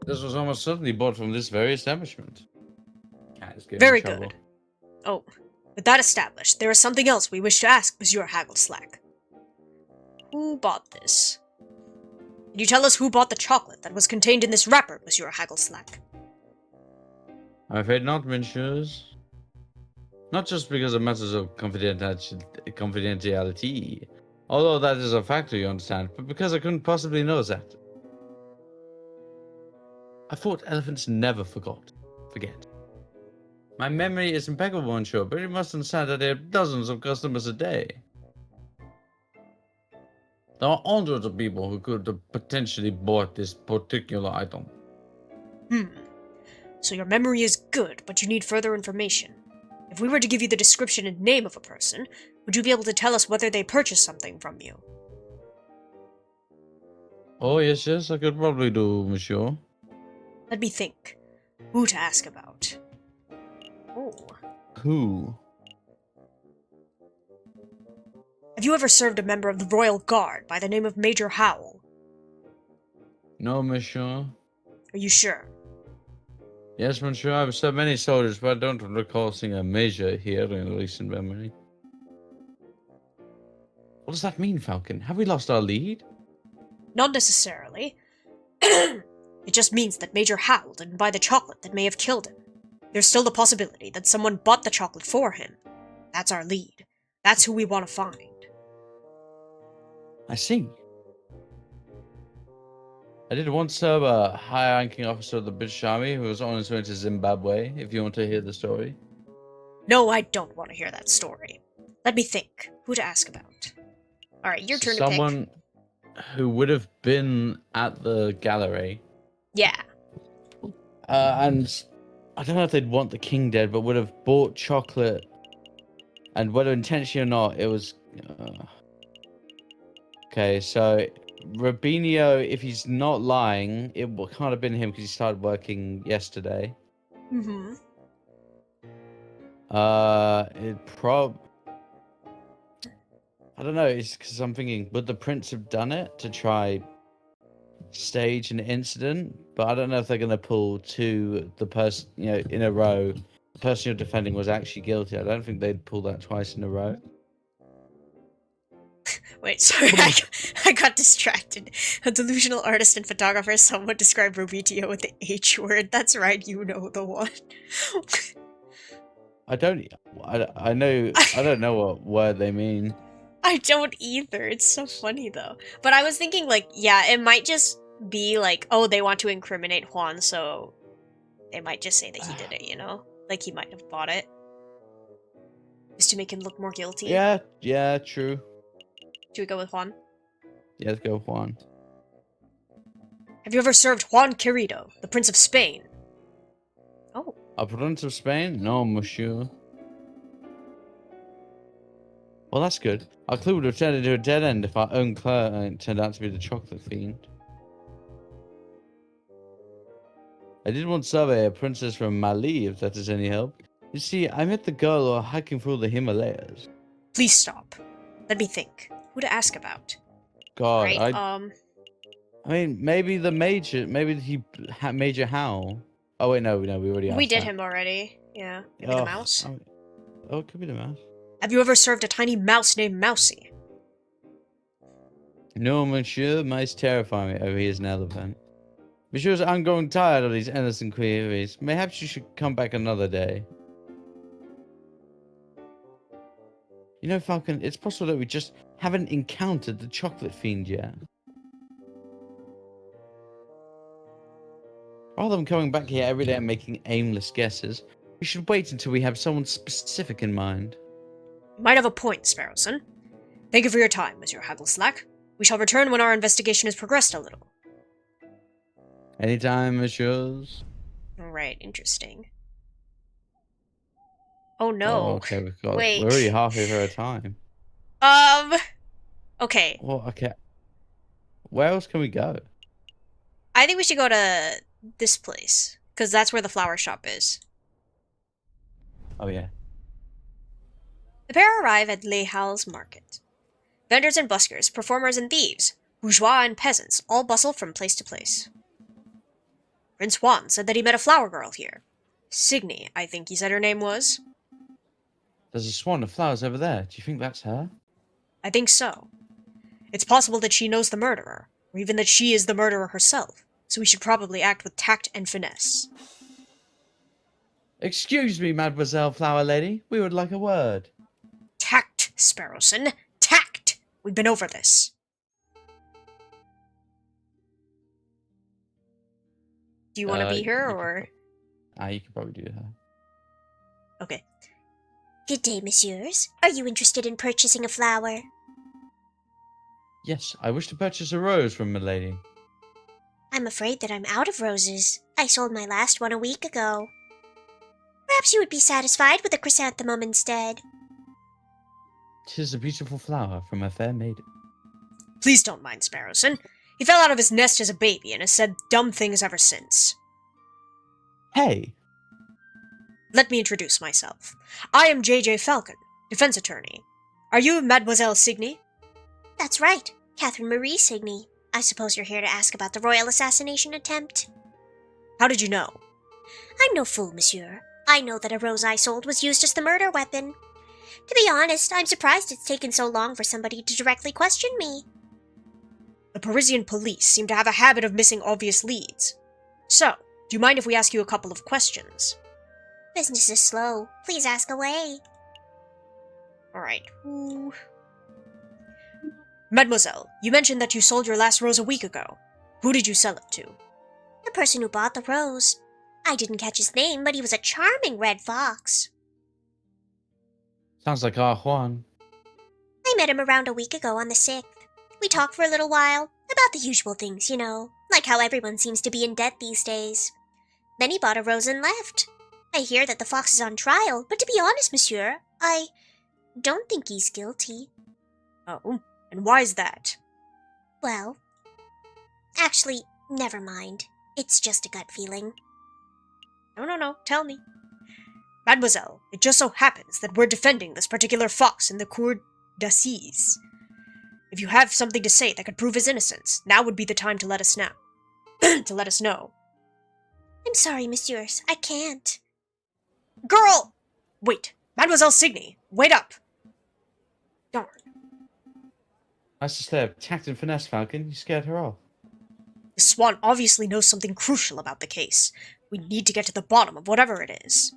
This was almost certainly bought from this very establishment. Very good. Oh, with that established, there is something else we wish to ask Monsieur Hagelschlag. Who bought this? Can you tell us who bought the chocolate that was contained in this wrapper, Monsieur Hagelschlag? I'm afraid not, messieurs. Not just because of matters of confidentiality, although that is a factor, you understand, but because I couldn't possibly know that. I thought elephants never forget. My memory is impeccable, monsieur, but you must understand that there are dozens of customers a day. There are hundreds of people who could have potentially bought this particular item. So your memory is good, but you need further information. If we were to give you the description and name of a person, would you be able to tell us whether they purchased something from you? Oh, yes, I could probably do, monsieur. Let me think. Who to ask about? Oh. Who? Have you ever served a member of the Royal Guard by the name of Major HOWL? No, monsieur. Are you sure? Yes, monsieur, I've served many soldiers, but I don't recall seeing a major here in recent memory. What does that mean, Falcon? Have we lost our lead? Not necessarily. It just means that Major HOWL didn't buy the chocolate that may have killed him. There's still the possibility that someone bought the chocolate for him. That's our lead. That's who we want to find. I see. I did once serve a high-ranking officer of the British Army who was on his way to Zimbabwe, if you want to hear the story. No, I don't want to hear that story. Let me think. Who to ask about? Alright, your turn to pick. Someone who would have been at the gallery. Yeah. And I don't know if they'd want the king dead, but would have bought chocolate. And whether intentionally or not, it was... Okay, so... Rubinho, if he's not lying, it can't have been him because he started working yesterday. Mm-hmm. I don't know, it's because I'm thinking, would the prince have done it to try stage an incident? But I don't know if they're going to pull to the person, in a row. The person you're defending was actually guilty. I don't think they'd pull that twice in a row. Wait, sorry, I got distracted. A delusional artist and photographer somewhat described Rubitio with the H word. That's right, you know the one. I don't know what word they mean. I don't either. It's so funny though. But I was thinking it might just be oh, they want to incriminate Juan, so they might just say that he did it, Like he might have bought it. Just to make him look more guilty. Yeah, true. Should we go with Juan? Yeah, let's go with Juan. Have you ever served Juan Querido, the Prince of Spain? Oh. A Prince of Spain? No, monsieur. Well, that's good. Our clue would have turned into a dead end if our own client turned out to be the chocolate fiend. I did once survey a princess from Mali, if that is any help. You see, I met the girl while hiking through the Himalayas. Please stop. Let me think. Who to ask about? God, Right, I mean, maybe the major, Major HOWL. Oh wait, no, we already asked we did that. him already. Yeah, maybe the mouse. Oh, it could be the mouse. Have you ever served a tiny mouse named Mousy? No, monsieur, mice terrify me. Oh, he is an elephant. Monsieur, I'm growing tired of these innocent queries. Perhaps you should come back another day. You know, Falcon, it's possible that we just haven't encountered the chocolate fiend yet. Rather than coming back here every day and making aimless guesses, we should wait until we have someone specific in mind. You might have a point, Sparrowson. Thank you for your time, Monsieur Haggleslack. We shall return when our investigation has progressed a little. Anytime, messieurs. Alright, interesting. Oh no. Oh, okay, Wait. we're already halfway through our time. Okay. Well, okay. Where else can we go? I think we should go to this place, because that's where the flower shop is. Oh, yeah. The pair arrive at Les Halles Market. Vendors and buskers, performers and thieves, bourgeois and peasants all bustle from place to place. Prince Juan said that he met a flower girl here. Signy, I think he said her name was. There's a swan of flowers over there. Do you think that's her? I think so. It's possible that she knows the murderer, or even that she is the murderer herself, so we should probably act with tact and finesse. Excuse me, Mademoiselle Flower Lady. We would like a word. Tact, Sparrowson! Tact! We've been over this. Do you want to be her, or...? You can probably do her. Okay. Good day, messieurs. Are you interested in purchasing a flower? Yes, I wish to purchase a rose from milady. I'm afraid that I'm out of roses. I sold my last one a week ago. Perhaps you would be satisfied with a chrysanthemum instead. 'Tis a beautiful flower from a fair maiden. Please don't mind Sparrowson. He fell out of his nest as a baby and has said dumb things ever since. Hey! Let me introduce myself. I am J.J. Falcon, defense attorney. Are you Mademoiselle Signy? That's right, Catherine Marie Signy. I suppose you're here to ask about the royal assassination attempt? How did you know? I'm no fool, monsieur. I know that a rose I sold was used as the murder weapon. To be honest, I'm surprised it's taken so long for somebody to directly question me. The Parisian police seem to have a habit of missing obvious leads. So, do you mind if we ask you a couple of questions? Business is slow. Please ask away. Alright. Mademoiselle, you mentioned that you sold your last rose a week ago. Who did you sell it to? The person who bought the rose. I didn't catch his name, but he was a charming red fox. Sounds like our Juan. I met him around a week ago on the 6th. We talked for a little while, about the usual things, you know, like how everyone seems to be in debt these days. Then he bought a rose and left. I hear that the fox is on trial, but to be honest, monsieur, I don't think he's guilty. Oh, and why's that? Well, actually, never mind. It's just a gut feeling. No, tell me. Mademoiselle, it just so happens that we're defending this particular fox in the Cour d'Assises. If you have something to say that could prove his innocence, now would be the time to let us know. I'm sorry, messieurs, I can't. Girl! Wait, Mademoiselle Signy, wait up! Darn. Nice to step. Tact and finesse, Falcon. You scared her off. The Swan obviously knows something crucial about the case. We need to get to the bottom of whatever it is.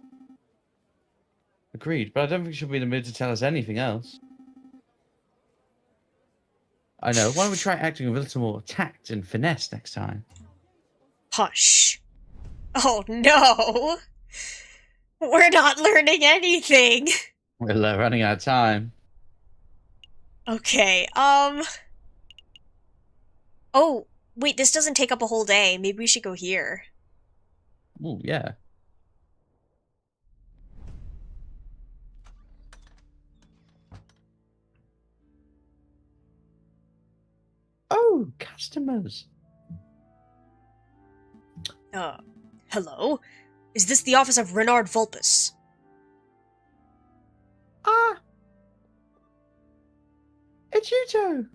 Agreed, but I don't think she'll be in the mood to tell us anything else. I know. Why don't we try acting with a little more tact and finesse next time? Hush. Oh no! We're not learning anything! We're running out of time. Okay, Oh, Wait, this doesn't take up a whole day. Maybe we should go here. Oh, yeah. Oh, customers. Hello? Is this the office of Renard Vulpes? Ah, it's you two.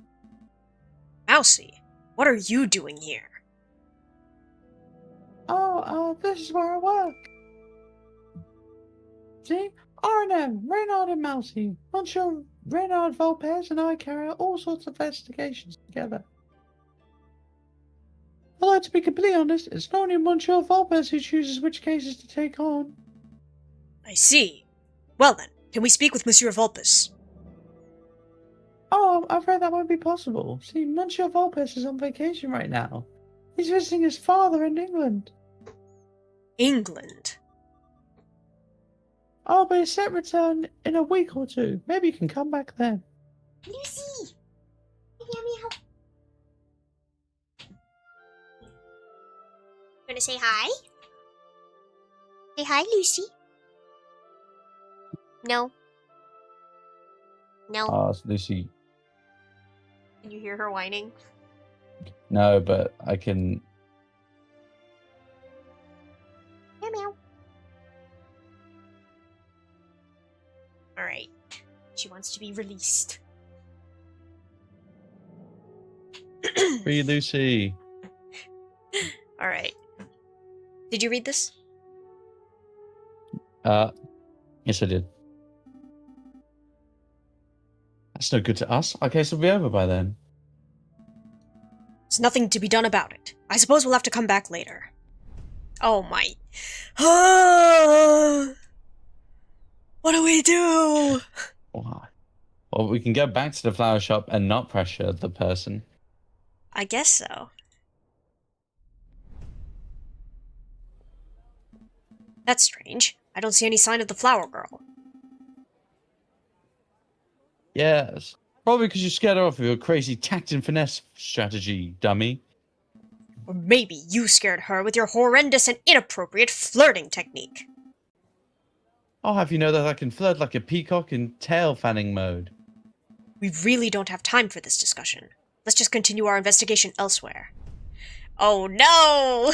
Mousy, what are you doing here? Oh, this is where I work. See, R&M, Reynard and Mousy, Monsieur Reynard Vulpes and I carry out all sorts of investigations together. Although, to be completely honest, it's not only Monsieur Vulpes who chooses which cases to take on. I see. Well then, can we speak with Monsieur Vulpes? Oh, I'm afraid that won't be possible. See, Monsieur Vulpes is on vacation right now. He's visiting his father in England. England? Oh, but he's set return in a week or two. Maybe you can come back then. Lucy! Meow meow. Gonna say hi? Say hi, Lucy. No. No. Lucy. Can you hear her whining? No, but I can. Meow meow. Alright. She wants to be released. Free Lucy. Alright. Did you read this? Yes, I did. That's no good to us. Our case will be over by then. There's nothing to be done about it. I suppose we'll have to come back later. Oh my. What do we do? Why? Well, we can go back to the flower shop and not pressure the person. I guess so. That's strange. I don't see any sign of the flower girl. Yes. Probably because you scared her off with your crazy tact and finesse strategy, dummy. Or maybe you scared her with your horrendous and inappropriate flirting technique. I'll have you know that I can flirt like a peacock in tail fanning mode. We really don't have time for this discussion. Let's just continue our investigation elsewhere. Oh no!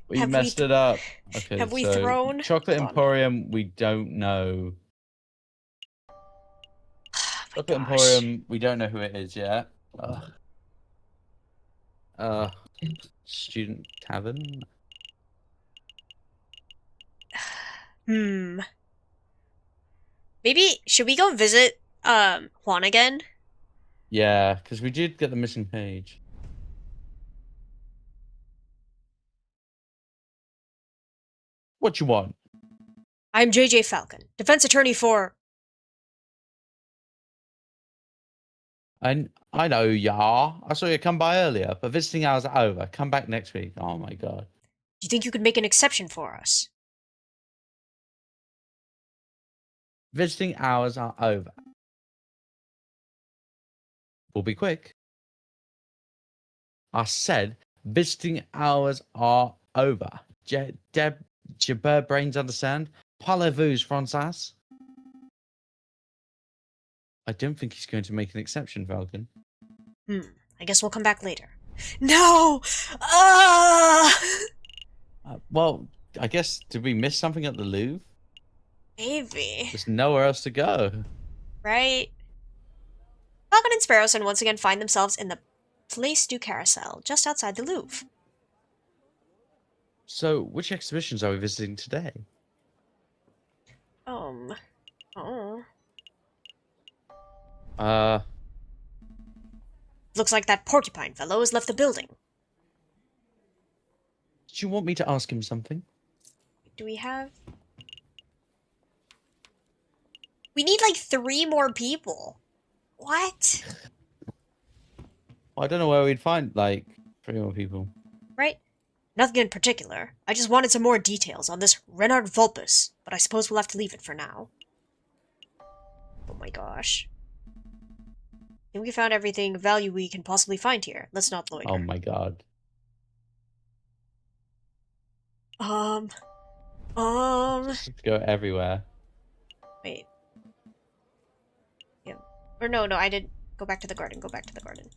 We Have messed it up. Okay, have we so thrown- Chocolate Hold on. Emporium, we don't know. Chocolate gosh. Emporium, we don't know who it is yet. Student Tavern? Maybe, should we go visit, Juan again? Yeah, because we did get the missing page. What you want? I'm JJ Falcon, defense attorney for... I know, yeah. I saw you come by earlier, but visiting hours are over. Come back next week. Oh my god. Do you think you could make an exception for us? Visiting hours are over. We'll be quick. I said visiting hours are over. Deb, your bird brains understand? Parlez-vous, Francis? I don't think he's going to make an exception, Falcon. I guess we'll come back later. No! Ah! Well, I guess, did we miss something at the Louvre? Maybe. There's nowhere else to go. Right? Falcon and Sparrowson once again find themselves in the Place du Carousel, just outside the Louvre. So, which exhibitions are we visiting today? Oh. Looks like that porcupine fellow has left the building. Did you want me to ask him something? Do we have... We need like 3 more people. What? I don't know where we'd find, like, 3 more people. Right? Nothing in particular. I just wanted some more details on this Renard Vulpes, but I suppose we'll have to leave it for now. Oh my gosh. I think we found everything of value we can possibly find here. Let's not loiter. Oh my god. Just go everywhere. Wait. Yeah. Or no, I didn't. Go back to the garden, go back to the garden.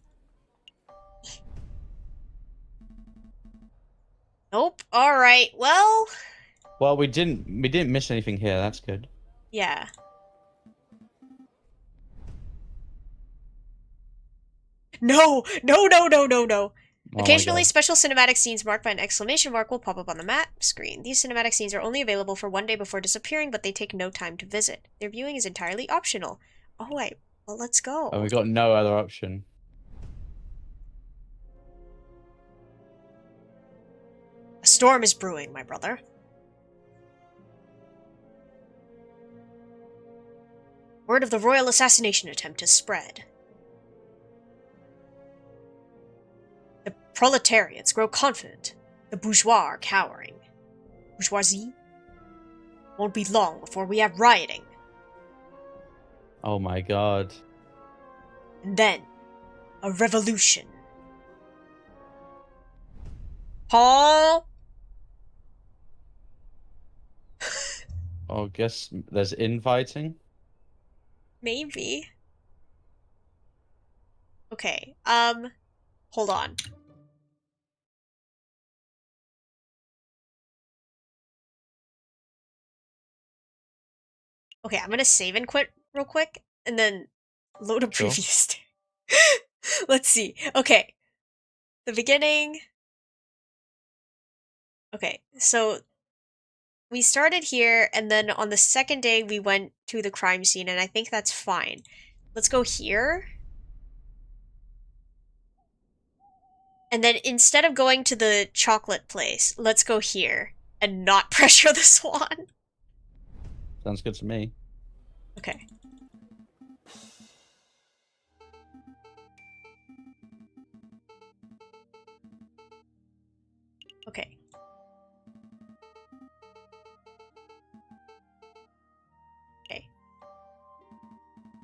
Nope. Alright, well... Well, we didn't miss anything here. That's good. Yeah. No! Oh Occasionally, my God. special cinematic scenes marked by an exclamation mark will pop up on the map screen. These cinematic scenes are only available for one day before disappearing, but they take no time to visit. Their viewing is entirely optional. Oh, wait. Well, let's go. Oh, we got no other option. A storm is brewing, my brother. Word of the royal assassination attempt has spread. The proletariats grow confident. The bourgeois are cowering. Bourgeoisie? Won't be long before we have rioting. Oh my god. And then, a revolution. Paul? Oh, guess there's infighting. Maybe. Okay, hold on. Okay, I'm gonna save and quit real quick, and then load a Sure. previous. Let's see. Okay, the beginning. Okay, so we started here, and then on the second day we went to the crime scene, and I think that's fine. Let's go here. And then instead of going to the chocolate place, let's go here and not pressure the swan. Sounds good to me. Okay. Okay. Okay.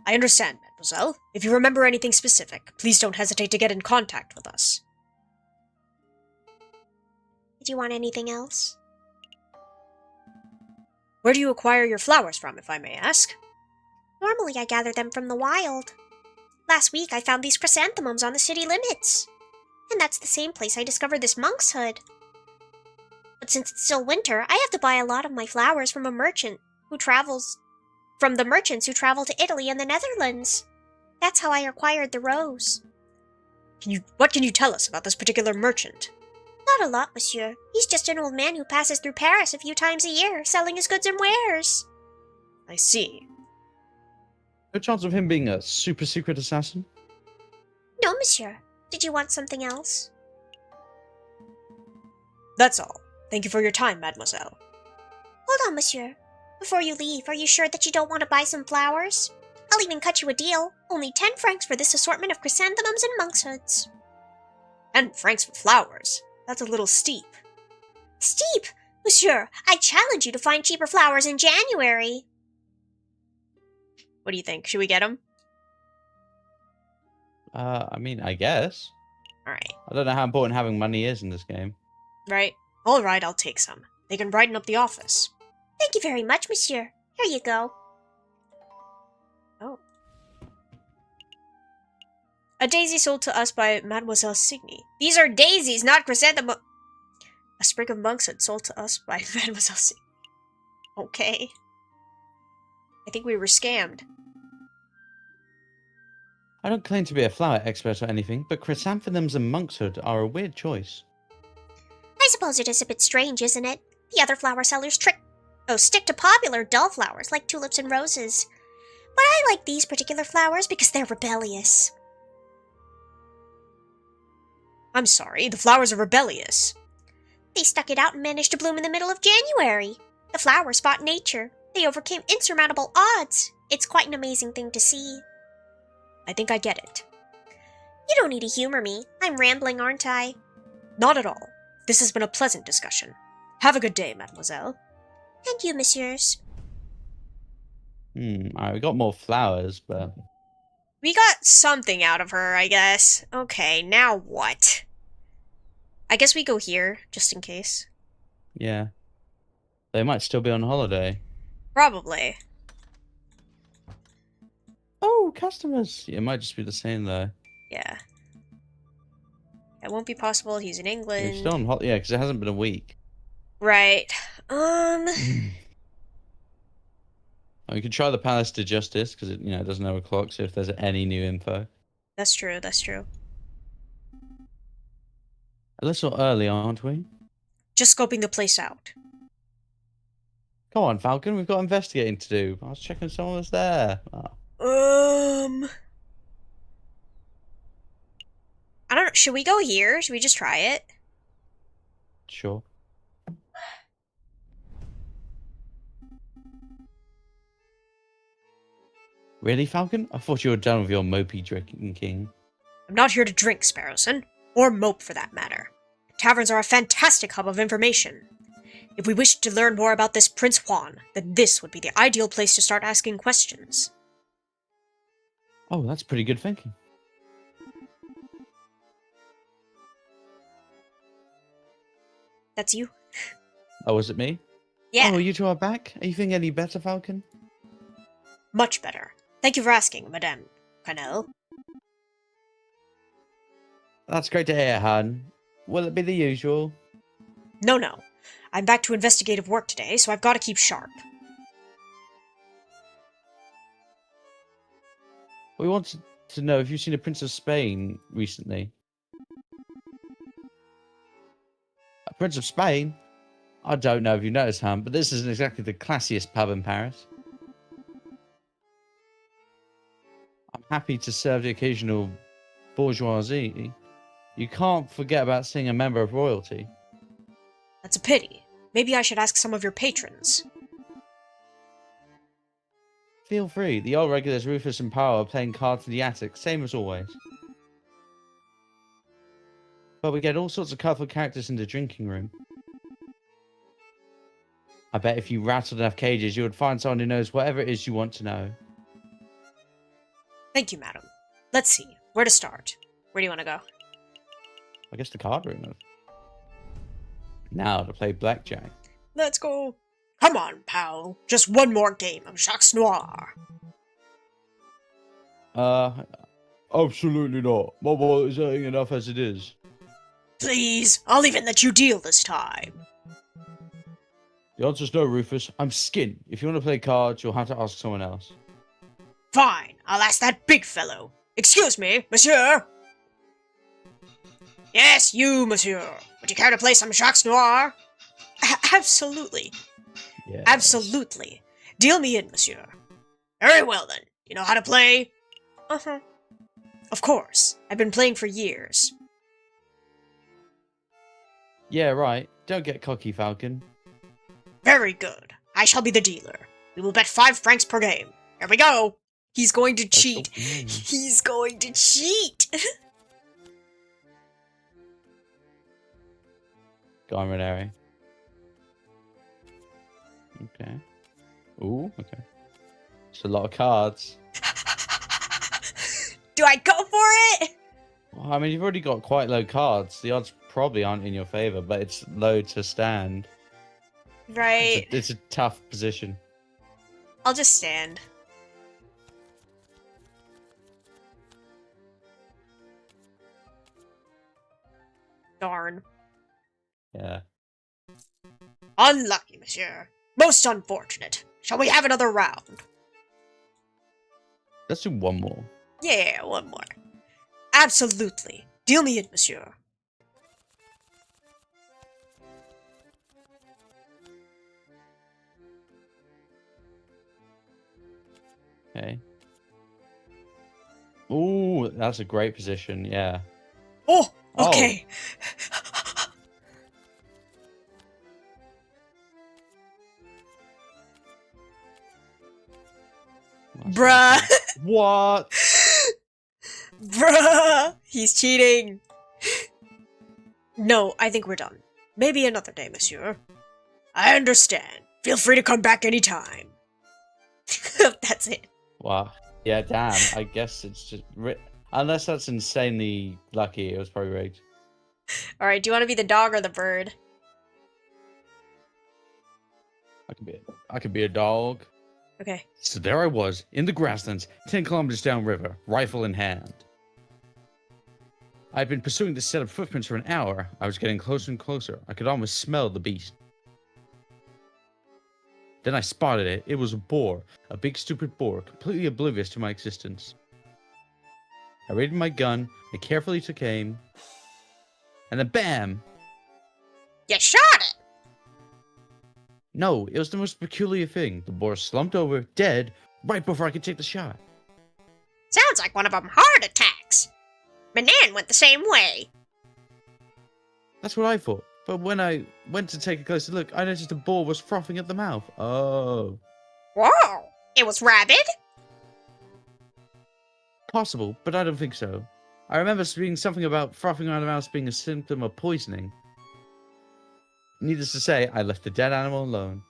I understand, mademoiselle. If you remember anything specific, please don't hesitate to get in contact with us. Did you want anything else? Where do you acquire your flowers from, if I may ask? Normally I gather them from the wild. Last week I found these chrysanthemums on the city limits. And that's the same place I discovered this monk's hood. But since it's still winter, I have to buy a lot of my flowers from the merchants who travel to Italy and the Netherlands. That's how I acquired the rose. What can you tell us about this particular merchant? Not a lot, monsieur. He's just an old man who passes through Paris a few times a year, selling his goods and wares. I see. No chance of him being a super secret assassin? No, monsieur. Did you want something else? That's all. Thank you for your time, mademoiselle. Hold on, monsieur. Before you leave, are you sure that you don't want to buy some flowers? I'll even cut you a deal. Only 10 francs for this assortment of chrysanthemums and monk's hoods. 10 francs for flowers? That's a little steep. Steep? Monsieur, I challenge you to find cheaper flowers in January. What do you think? Should we get them? I mean, I guess. Alright. I don't know how important having money is in this game. Right. Alright, I'll take some. They can brighten up the office. Thank you very much, monsieur. Here you go. Oh. A daisy sold to us by Mademoiselle Signy. These are daisies, not chrysanthemum. A sprig of monkshood sold to us by Mademoiselle Signy. Okay. I think we were scammed. I don't claim to be a flower expert or anything, but chrysanthemums and monkshood are a weird choice. I suppose it is a bit strange, isn't it? The other flower sellers stick to popular, dull flowers like tulips and roses. But I like these particular flowers because they're rebellious. I'm sorry, the flowers are rebellious. They stuck it out and managed to bloom in the middle of January. The flowers fought nature. They overcame insurmountable odds. It's quite an amazing thing to see. I think I get it. You don't need to humor me. I'm rambling, aren't I? Not at all. This has been a pleasant discussion. Have a good day, mademoiselle. And you, messieurs. Alright, we got more flowers, but We got something out of her, I guess. Okay, now what? I guess we go here, just in case. Yeah. They might still be on holiday. Probably. Oh, customers! It might just be the same, though. Yeah. It won't be possible. He's in They're England. still on holiday. Yeah, because it hasn't been a week. Right. Oh, you could try the Palace to Justice, because it, doesn't have a clock, so if there's any new info. That's true, that's true. A little early, aren't we? Just scoping the place out. Come on, Falcon, we've got investigating to do. I was checking if someone was there. Oh. I don't know. Should we go here? Should we just try it? Sure. Really, Falcon? I thought you were done with your mopey drinking. I'm not here to drink, Sparrowson. Or mope, for that matter. Taverns are a fantastic hub of information. If we wish to learn more about this Prince Juan, then this would be the ideal place to start asking questions. Oh, that's pretty good thinking. That's you? Oh, was it me? Yeah. Oh, you two are back? Are you feeling any better, Falcon? Much better. Thank you for asking, Madame Cannell. That's great to hear, hon. Will it be the usual? No. I'm back to investigative work today, so I've got to keep sharp. We wanted to know if you've seen a Prince of Spain recently. A Prince of Spain? I don't know if you noticed, hon, but this isn't exactly the classiest pub in Paris. I'm happy to serve the occasional bourgeoisie. You can't forget about seeing a member of royalty. That's a pity. Maybe I should ask some of your patrons. Feel free. The old regulars Rufus and Power are playing cards in the attic, same as always. But we get all sorts of colourful characters in the drinking room. I bet if you rattled enough cages, you would find someone who knows whatever it is you want to know. Thank you, madam. Let's see. Where to start? Where do you want to go? I guess the card room. Now to play blackjack. Let's go. Come on, pal. Just one more game of Jacques Noir. Absolutely not. My wallet is earning enough as it is. Please, I'll even let you deal this time. The answer's no, Rufus. I'm skin. If you want to play cards, you'll have to ask someone else. Fine, I'll ask that big fellow. Excuse me, monsieur. Yes, you, monsieur. Would you care to play some Jacques Noir? Absolutely. Yes. Absolutely. Deal me in, monsieur. Very well, then. You know how to play? Uh-huh. Of course. I've been playing for years. Yeah, right. Don't get cocky, Falcon. Very good. I shall be the dealer. We will bet 5 francs per game. Here we go. He's going to cheat. He's going to cheat. Go on, Renary. Okay. Ooh, okay. It's a lot of cards. Do I go for it? Well, I mean, you've already got quite low cards. The odds probably aren't in your favor, but it's low to stand. Right. It's a tough position. I'll just stand. Darn. Yeah. Unlucky, monsieur. Most unfortunate. Shall we have another round? Let's do one more. Yeah, one more. Absolutely. Deal me in, monsieur. Okay. Ooh, that's a great position, yeah. Oh, okay. Bruh. What? Bruh. He's cheating. No, I think we're done. Maybe another day, monsieur. I understand. Feel free to come back anytime. That's it. Wow. Yeah, damn. I guess it's just... Unless that's insanely lucky, it was probably rigged. Alright, do you want to be the dog or the bird? I could be a dog. Okay. So there I was, in the grasslands, 10 kilometers downriver, rifle in hand. I'd been pursuing this set of footprints for an hour. I was getting closer and closer. I could almost smell the beast. Then I spotted it. It was a boar. A big stupid boar, completely oblivious to my existence. I raided my gun. I carefully took aim. And then BAM! You shot it! No, it was the most peculiar thing. The boar slumped over, dead, right before I could take the shot. Sounds like one of them heart attacks. My nan went the same way. That's what I thought. But when I went to take a closer look, I noticed the boar was frothing at the mouth. Oh. Whoa! It was rabid? Possible, but I don't think so. I remember reading something about frothing around the mouth being a symptom of poisoning. Needless to say, I left the dead animal alone.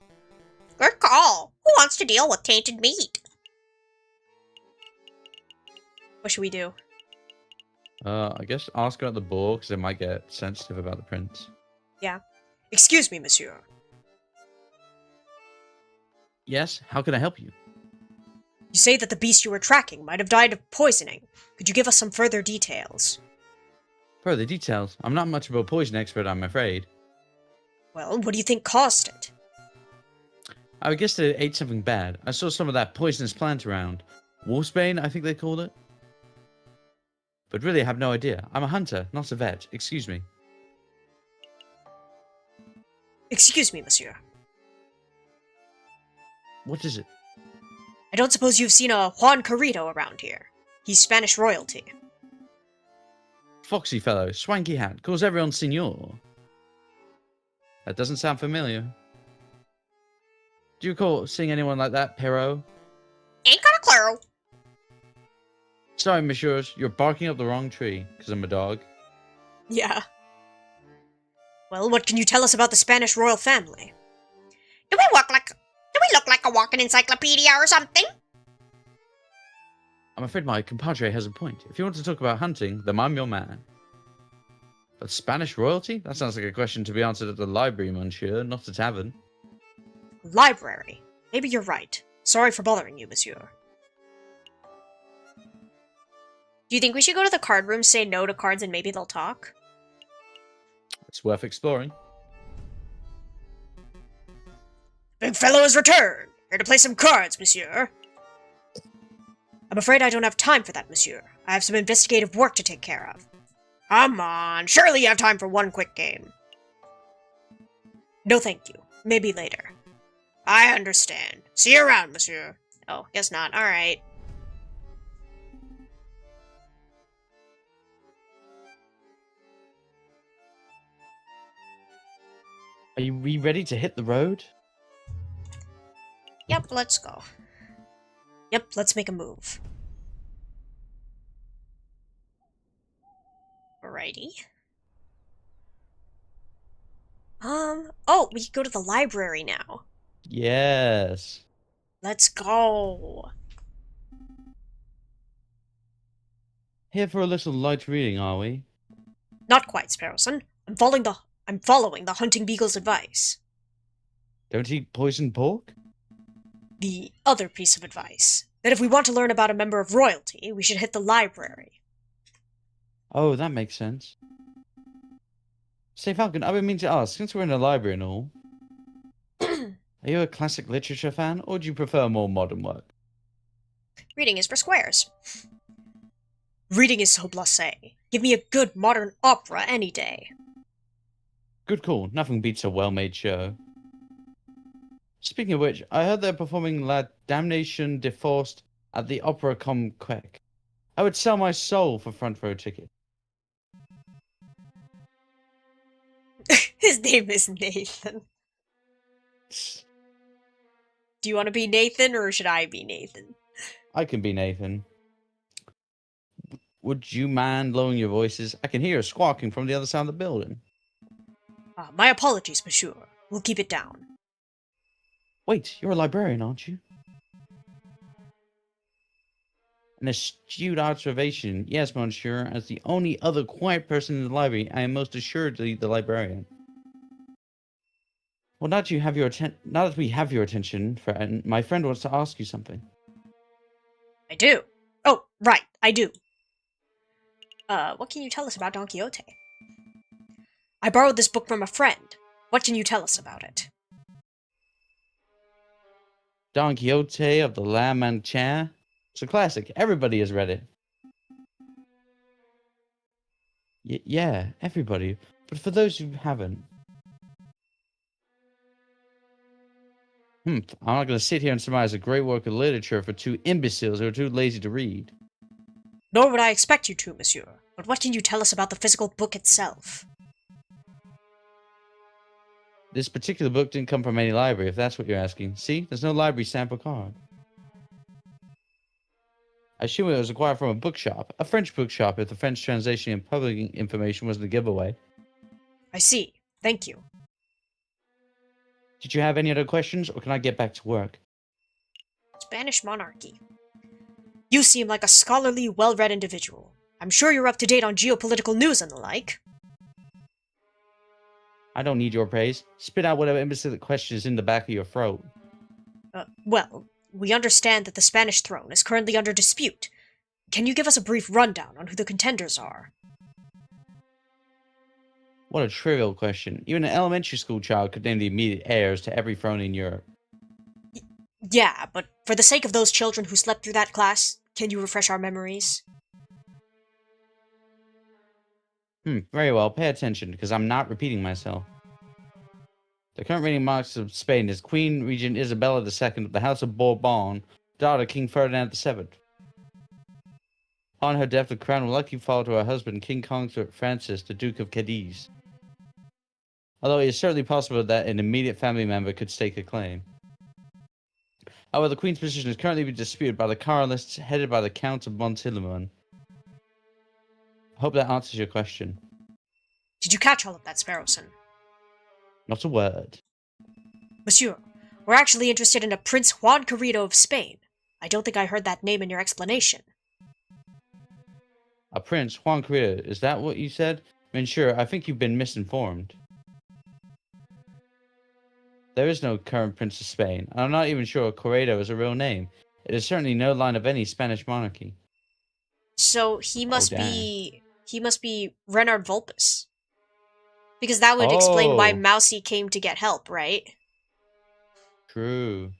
Good call. Who wants to deal with tainted meat? What should we do? I guess ask about the boar, because they might get sensitive about the prince. Yeah. Excuse me, monsieur. Yes, how can I help you? You say that the beast you were tracking might have died of poisoning. Could you give us some further details? Further details? I'm not much of a poison expert, I'm afraid. Well, what do you think caused it? I would guess that it ate something bad. I saw some of that poisonous plant around. Wolfsbane, I think they called it. But really, I have no idea. I'm a hunter, not a vet. Excuse me. Excuse me, monsieur. What is it? I don't suppose you've seen a Juan Carrito around here. He's Spanish royalty. Foxy fellow, swanky hat, calls everyone senor. That doesn't sound familiar. Do you recall seeing anyone like that, Perrault? Ain't got a clue. Sorry, messieurs, you're barking up the wrong tree, because I'm a dog. Yeah. Well, what can you tell us about the Spanish royal family? Do we look like a walking encyclopedia or something? I'm afraid my compadre has a point. If you want to talk about hunting, then I'm your man. But Spanish royalty? That sounds like a question to be answered at the library, monsieur, not a tavern. Library. Maybe you're right. Sorry for bothering you, monsieur. Do you think we should go to the card room, say no to cards, and maybe they'll talk? It's worth exploring. Big fellow has returned! Here to play some cards, monsieur. I'm afraid I don't have time for that, monsieur. I have some investigative work to take care of. Come on, surely you have time for one quick game. No thank you. Maybe later. I understand. See you around, monsieur. Oh, guess not. Alright. Are we ready to hit the road? Yep, let's go. Yep, let's make a move. Alrighty. Oh, we can go to the library now. Yes. Let's go. Here for a little light reading, are we? Not quite, Sparrowson. I'm following the hunting beagle's advice. Don't eat poisoned pork? The other piece of advice. That if we want to learn about a member of royalty, we should hit the library. Oh, that makes sense. Say, Falcon, I've been meaning to ask, since we're in a library and all, are you a classic literature fan, or do you prefer more modern work? Reading is for squares. Reading is so blasé. Give me a good modern opera any day. Good call. Nothing beats a well-made show. Speaking of which, I heard they're performing La Damnation de Faust at the Opera Comme Quec. I would sell my soul for front row ticket. His name is Nathan. Do you want to be Nathan, or should I be Nathan? I can be Nathan. Would you mind lowering your voices? I can hear a squawking from the other side of the building. My apologies, monsieur. We'll keep it down. Wait, you're a librarian, aren't you? An astute observation. Yes, monsieur. As the only other quiet person in the library, I am most assuredly the librarian. Well, now that we have your attention, friend, my friend wants to ask you something. I do. Oh, right, I do. What can you tell us about Don Quixote? I borrowed this book from a friend. What can you tell us about it? Don Quixote of the La Mancha. It's a classic. Everybody has read it. Yeah, everybody. But for those who haven't... I'm not going to sit here and surmise a great work of literature for two imbeciles who are too lazy to read. Nor would I expect you to, monsieur. But what can you tell us about the physical book itself? This particular book didn't come from any library, if that's what you're asking. See? There's no library sample card. I assume it was acquired from a bookshop. A French bookshop, if the French translation and publishing information wasn't a giveaway. I see. Thank you. Did you have any other questions, or can I get back to work? Spanish monarchy. You seem like a scholarly, well-read individual. I'm sure you're up to date on geopolitical news and the like. I don't need your praise. Spit out whatever imbecile question is in the back of your throat. Well, we understand that the Spanish throne is currently under dispute. Can you give us a brief rundown on who the contenders are? What a trivial question. Even an elementary school child could name the immediate heirs to every throne in Europe. Yeah, but for the sake of those children who slept through that class, can you refresh our memories? Very well. Pay attention, because I'm not repeating myself. The current reigning monarchs of Spain is Queen Regent Isabella II of the House of Bourbon, daughter of King Ferdinand VII. Upon her death, the crown will likely fall to her husband, King Consort Francis, the Duke of Cadiz. Although it is certainly possible that an immediate family member could stake a claim. However, the Queen's position is currently being disputed by the Carlists, headed by the Count of Montillimon. I hope that answers your question. Did you catch all of that, Sparrowson? Not a word. Monsieur, we're actually interested in a Prince Juan Carrito of Spain. I don't think I heard that name in your explanation. A Prince Juan Carrito, is that what you said? Monsieur, I think you've been misinformed. There is no current Prince of Spain, and I'm not even sure Carrito is a real name. It is certainly no line of any Spanish monarchy. So he must be Renard Vulpes. Because that would explain why Mousy came to get help, right? True.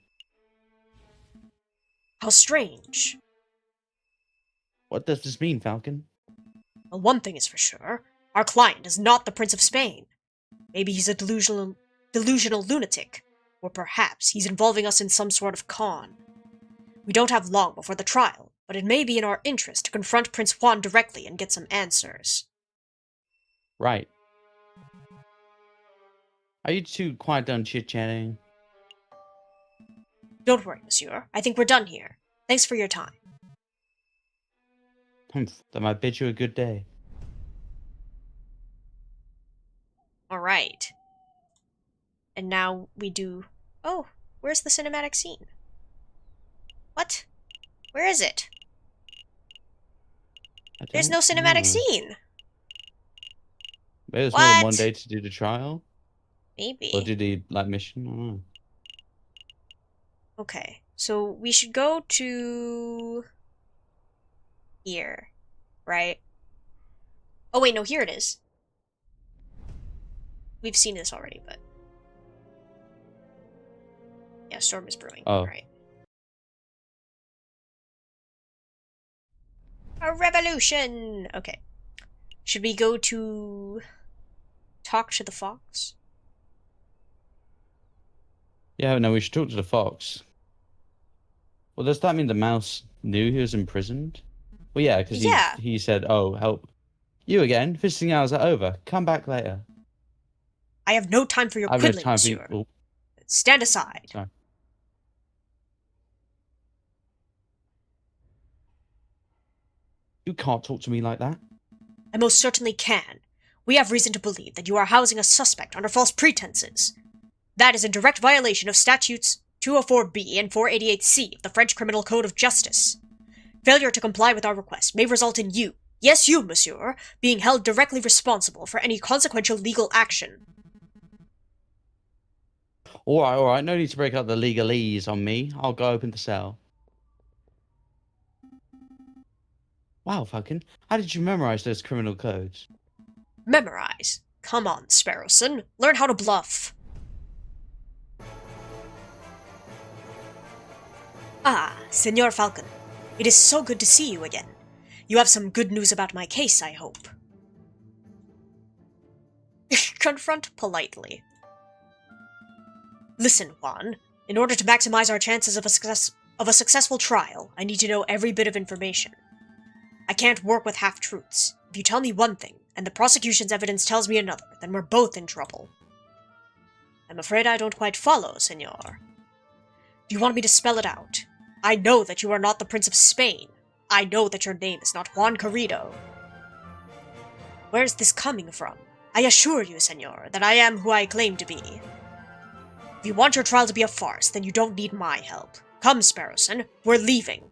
How strange. What does this mean, Falcon? Well, one thing is for sure. Our client is not the Prince of Spain. Maybe he's a delusional lunatic. Or perhaps he's involving us in some sort of con. We don't have long before the trial, but it may be in our interest to confront Prince Juan directly and get some answers. Right. Are you two quite done chit-chatting? Don't worry, monsieur. I think we're done here. Thanks for your time. Then I bid you a good day. Alright. And now we do... Oh, where's the cinematic scene? What? Where is it? There's no cinematic scene! Maybe there's more than one day to do the trial? Maybe. Or do the, mission? I don't know. Okay, so we should go to... here, right? Oh wait, no, here it is. We've seen this already, but... yeah, storm is brewing. Oh. Right. A revolution! Okay. Should we go to... talk to the fox? Yeah, no, we should talk to the fox. Well, does that mean the mouse knew he was imprisoned? Well, yeah, because he said, oh, help. You again? Visiting hours are over. Come back later. I have no time for your quiddling, monsieur. Stand aside. Sorry. You can't talk to me like that. I most certainly can. We have reason to believe that you are housing a suspect under false pretenses. That is in direct violation of statutes 204B and 488C of the French Criminal Code of Justice. Failure to comply with our request may result in you, yes you, monsieur, being held directly responsible for any consequential legal action. Alright, no need to break out the legalese on me. I'll go open the cell. Wow, Falcon, how did you memorize those criminal codes? Memorize? Come on, Sparrowson. Learn how to bluff. Ah, Senor Falcon. It is so good to see you again. You have some good news about my case, I hope. Confront politely. Listen, Juan. In order to maximize our chances of a successful trial, I need to know every bit of information. I can't work with half-truths. If you tell me one thing, and the prosecution's evidence tells me another, then we're both in trouble. I'm afraid I don't quite follow, senor. Do you want me to spell it out? I know that you are not the Prince of Spain. I know that your name is not Juan Querido. Where's this coming from? I assure you, senor, that I am who I claim to be. If you want your trial to be a farce, then you don't need my help. Come, Sparrowson, we're leaving.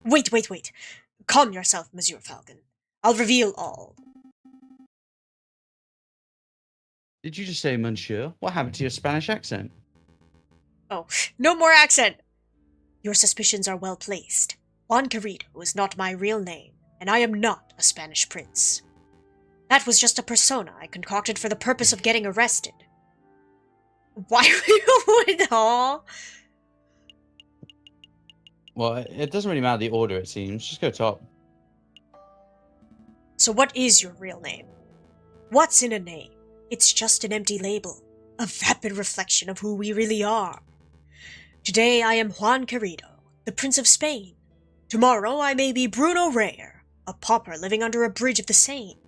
Wait. Calm yourself, Monsieur Falcon. I'll reveal all. Did you just say monsieur? What happened to your Spanish accent? Oh, no more accent! Your suspicions are well placed. Juan Querido is not my real name, and I am not a Spanish prince. That was just a persona I concocted for the purpose of getting arrested. Why would you... Aww. Well, it doesn't really matter the order, it seems. Just go top. So what is your real name? What's in a name? It's just an empty label, a vapid reflection of who we really are. Today I am Juan Querido, the Prince of Spain. Tomorrow I may be Bruno Rare, a pauper living under a bridge of the Seine.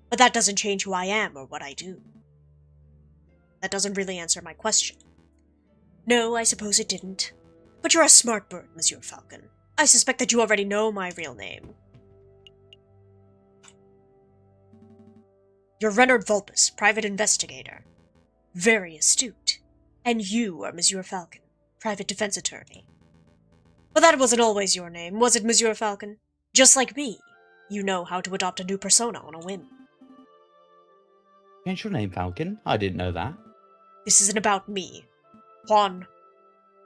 But that doesn't change who I am or what I do. That doesn't really answer my question. No, I suppose it didn't. But you're a smart bird, Monsieur Falcon. I suspect that you already know my real name. You're Renard Vulpes, private investigator. Very astute. And you are Monsieur Falcon, private defense attorney. But that wasn't always your name, was it, Monsieur Falcon? Just like me, you know how to adopt a new persona on a whim. Change your name, Falcon? I didn't know that. This isn't about me. Juan.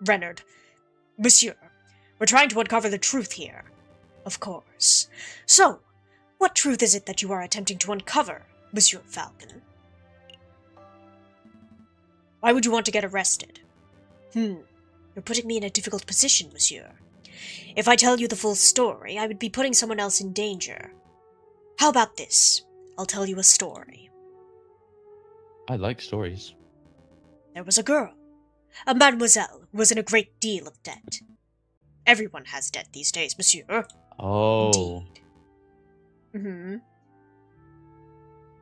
Renard. Monsieur, we're trying to uncover the truth here. Of course. So, what truth is it that you are attempting to uncover, Monsieur Falcon? Why would you want to get arrested? You're putting me in a difficult position, monsieur. If I tell you the full story, I would be putting someone else in danger. How about this? I'll tell you a story. I like stories. There was a girl, a mademoiselle, who was in a great deal of debt. Everyone has debt these days, monsieur. Oh. Indeed.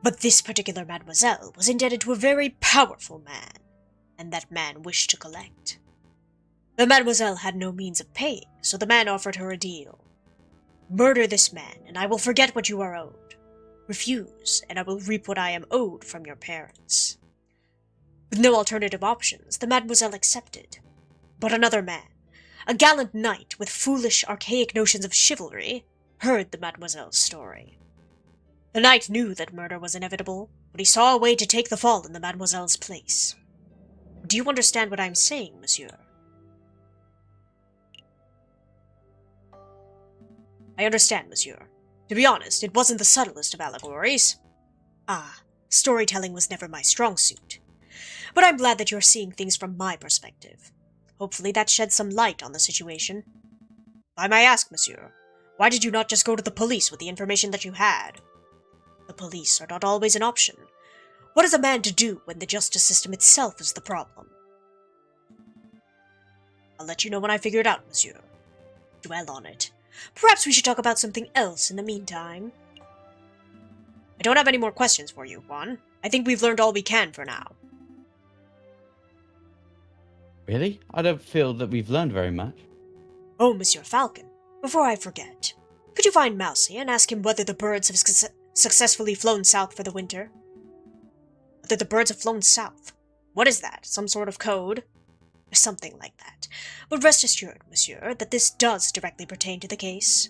But this particular mademoiselle was indebted to a very powerful man, and that man wished to collect. The mademoiselle had no means of paying, so the man offered her a deal. Murder this man, and I will forget what you are owed. Refuse, and I will reap what I am owed from your parents. With no alternative options, the mademoiselle accepted. But another man, a gallant knight with foolish, archaic notions of chivalry, heard the mademoiselle's story. The knight knew that murder was inevitable, but he saw a way to take the fall in the mademoiselle's place. Do you understand what I'm saying, monsieur? I understand, monsieur. To be honest, it wasn't the subtlest of allegories. Storytelling was never my strong suit. But I'm glad that you're seeing things from my perspective. Hopefully that sheds some light on the situation. I may ask, monsieur, why did you not just go to the police with the information that you had? The police are not always an option. What is a man to do when the justice system itself is the problem? I'll let you know when I figure it out, monsieur. Dwell on it. Perhaps we should talk about something else in the meantime. I don't have any more questions for you, Juan. I think we've learned all we can for now. Really? I don't feel that we've learned very much. Oh, Monsieur Falcon, before I forget, could you find Mousy and ask him whether the birds have successfully flown south for the winter? Whether the birds have flown south? What is that? Some sort of code? something like that. But rest assured, monsieur, that this does directly pertain to the case.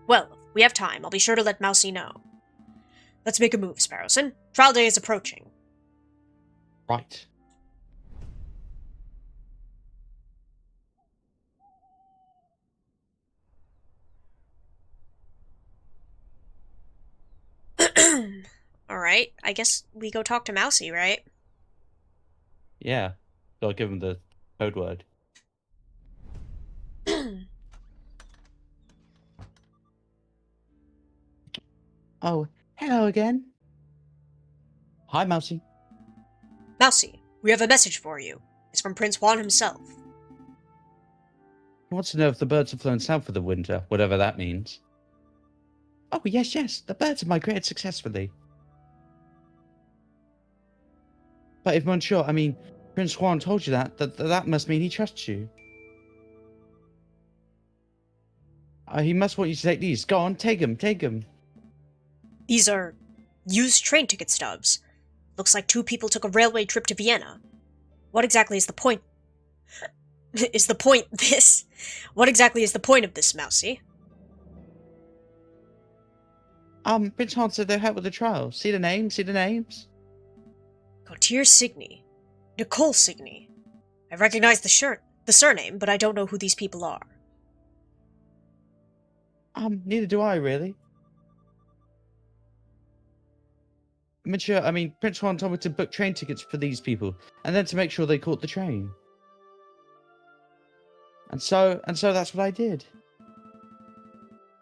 Well, if we have time, I'll be sure to let Mousy know. Let's make a move, Sparrowson. Trial day is approaching. Right. Alright, I guess we go talk to Mousy, right? Yeah. So I'll give him the code word. Oh, hello again. Hi, Mousy. Mousy, we have a message for you. It's from Prince Juan himself. He wants to know if the birds have flown south for the winter, whatever that means. Oh, yes. The birds have migrated successfully. But if Monsieur, Prince Juan told you that must mean he trusts you. He must want you to take these. Go on, take them. These are used train ticket stubs. Looks like 2 people took a railway trip to Vienna. What exactly is the point? What exactly is the point of this, Mousy? Prince Juan said they'll help with the trial. See the names? Gautier Signy. Nicole Signy. I recognize the surname, but I don't know who these people are. Neither do I, really. Monsieur, Prince Juan told me to book train tickets for these people, and then to make sure they caught the train. And so that's what I did.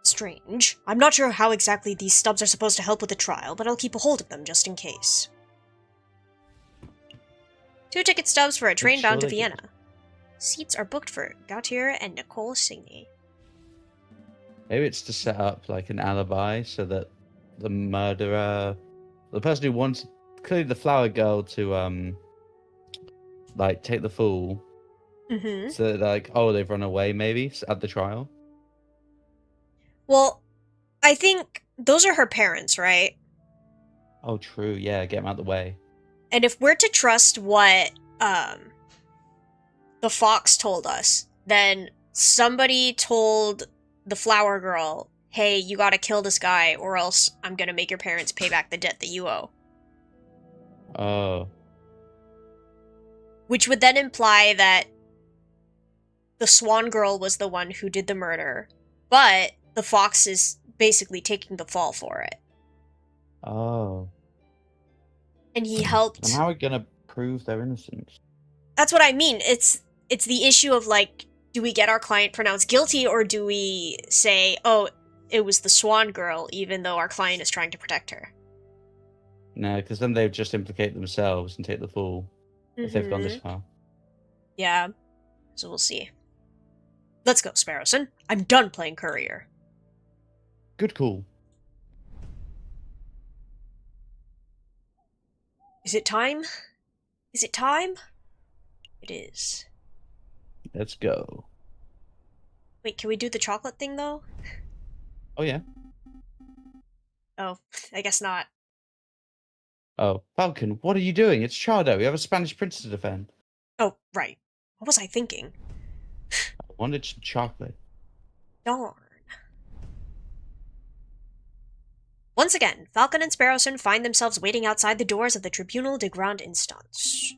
Strange. I'm not sure how exactly these stubs are supposed to help with the trial, but I'll keep a hold of them just in case. 2 ticket stubs for a train bound to Vienna. Seats are booked for Gautier and Nicole Signy. Maybe it's to set up like an alibi so that the murderer, the person who wanted, clearly the flower girl to take the fall. Mm-hmm. So that, they've run away maybe at the trial. Well, I think those are her parents, right? Oh, true. Yeah, get them out of the way. And if we're to trust what the fox told us, then somebody told the flower girl, hey, you gotta kill this guy or else I'm gonna make your parents pay back the debt that you owe. Oh. Which would then imply that the swan girl was the one who did the murder, but the fox is basically taking the fall for it. Oh. And he helped. And how are we gonna prove their innocence? That's what I mean. It's the issue of, do we get our client pronounced guilty, or do we say, oh, it was the swan girl, even though our client is trying to protect her? No, because then they'd just implicate themselves and take the fall if they've gone this far. Yeah, so we'll see. Let's go, Sparrowson. I'm done playing courier. Good call. Is it time? Is it time? It is. Let's go. Wait, can we do the chocolate thing, though? Oh, yeah. Oh, I guess not. Oh, Falcon, what are you doing? It's Chardo. We have a Spanish prince to defend. Oh, right. What was I thinking? I wanted some chocolate. Darn. Once again, Falcon and Sparrowson find themselves waiting outside the doors of the Tribunal de Grande Instance.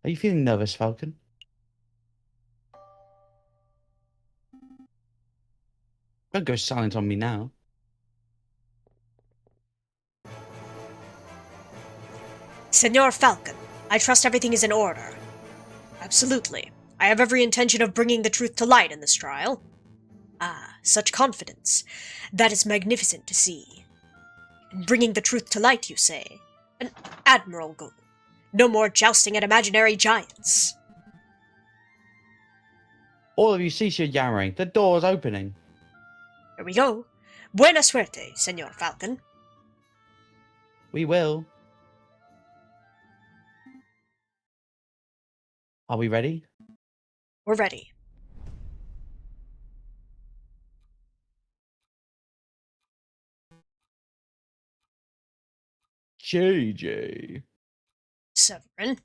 Are you feeling nervous, Falcon? Don't go silent on me now. Senor Falcon, I trust everything is in order. Absolutely. I have every intention of bringing the truth to light in this trial. Ah, such confidence. That is magnificent to see. In bringing the truth to light, you say? An admirable goal. No more jousting at imaginary giants. All of you cease your yammering. The door is opening. Here we go. Buena suerte, Senor Falcon. We will. Are we ready? We're ready. JJ. Severin.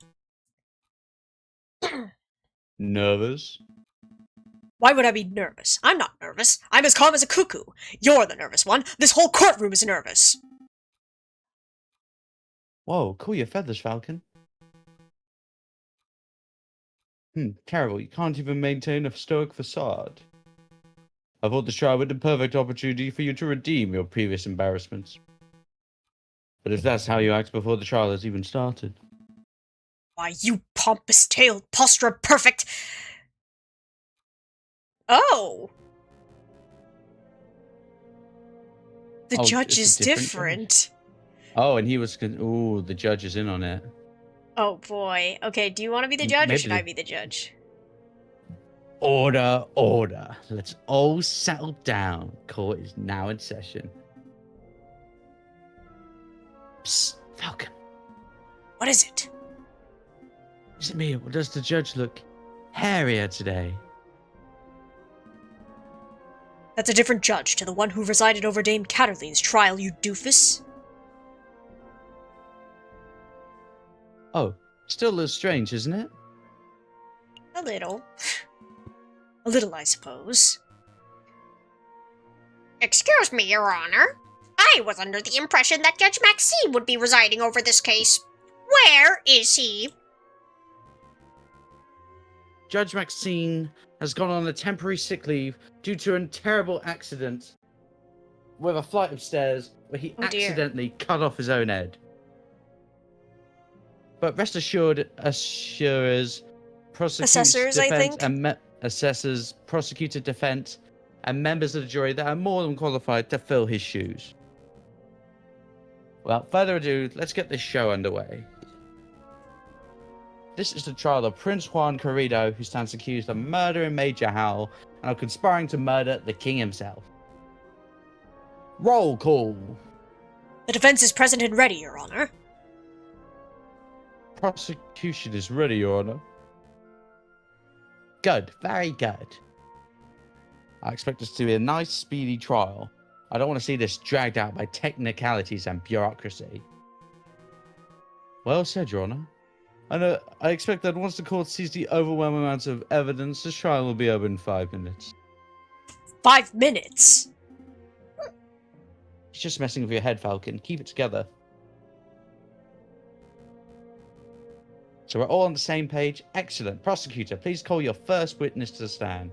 Nervous? Why would I be nervous? I'm not nervous. I'm as calm as a cuckoo. You're the nervous one. This whole courtroom is nervous. Whoa, cool your feathers, Falcon. Terrible. You can't even maintain a stoic facade. I thought this trial would be the perfect opportunity for you to redeem your previous embarrassments. But if that's how you act before the trial has even started... Why, you pompous-tailed posture perfect... Oh! The judge is different. Oh, and he was... Ooh, the judge is in on it. Oh boy. Okay, do you want to be the judge or should I be the judge? Order, order. Let's all settle down. Court is now in session. Psst, Falcon. What is it? Is it me, or does the judge look hairier today? That's a different judge to the one who resided over Dame Catterlene's trial, you doofus. Oh, still a little strange, isn't it? A little. A little, I suppose. Excuse me, Your Honor. I was under the impression that Judge Maxime would be residing over this case. Where is he? Judge Maxine has gone on a temporary sick leave due to a terrible accident with a flight of stairs where he accidentally cut off his own head. But rest assured, assessors, prosecutor defense, and members of the jury that are more than qualified to fill his shoes. Without further ado, let's get this show underway. This is the trial of Prince Juan Corrido, who stands accused of murdering Major HOWL and of conspiring to murder the king himself. Roll call. The defense is present and ready, Your Honor. Prosecution is ready, Your Honor. Good, very good. I expect this to be a nice, speedy trial. I don't want to see this dragged out by technicalities and bureaucracy. Well said, Your Honor. I expect that once the court sees the overwhelming amounts of evidence, this trial will be over in 5 minutes. 5 minutes? It's just messing with your head, Falcon. Keep it together. So we're all on the same page? Excellent. Prosecutor, please call your first witness to the stand.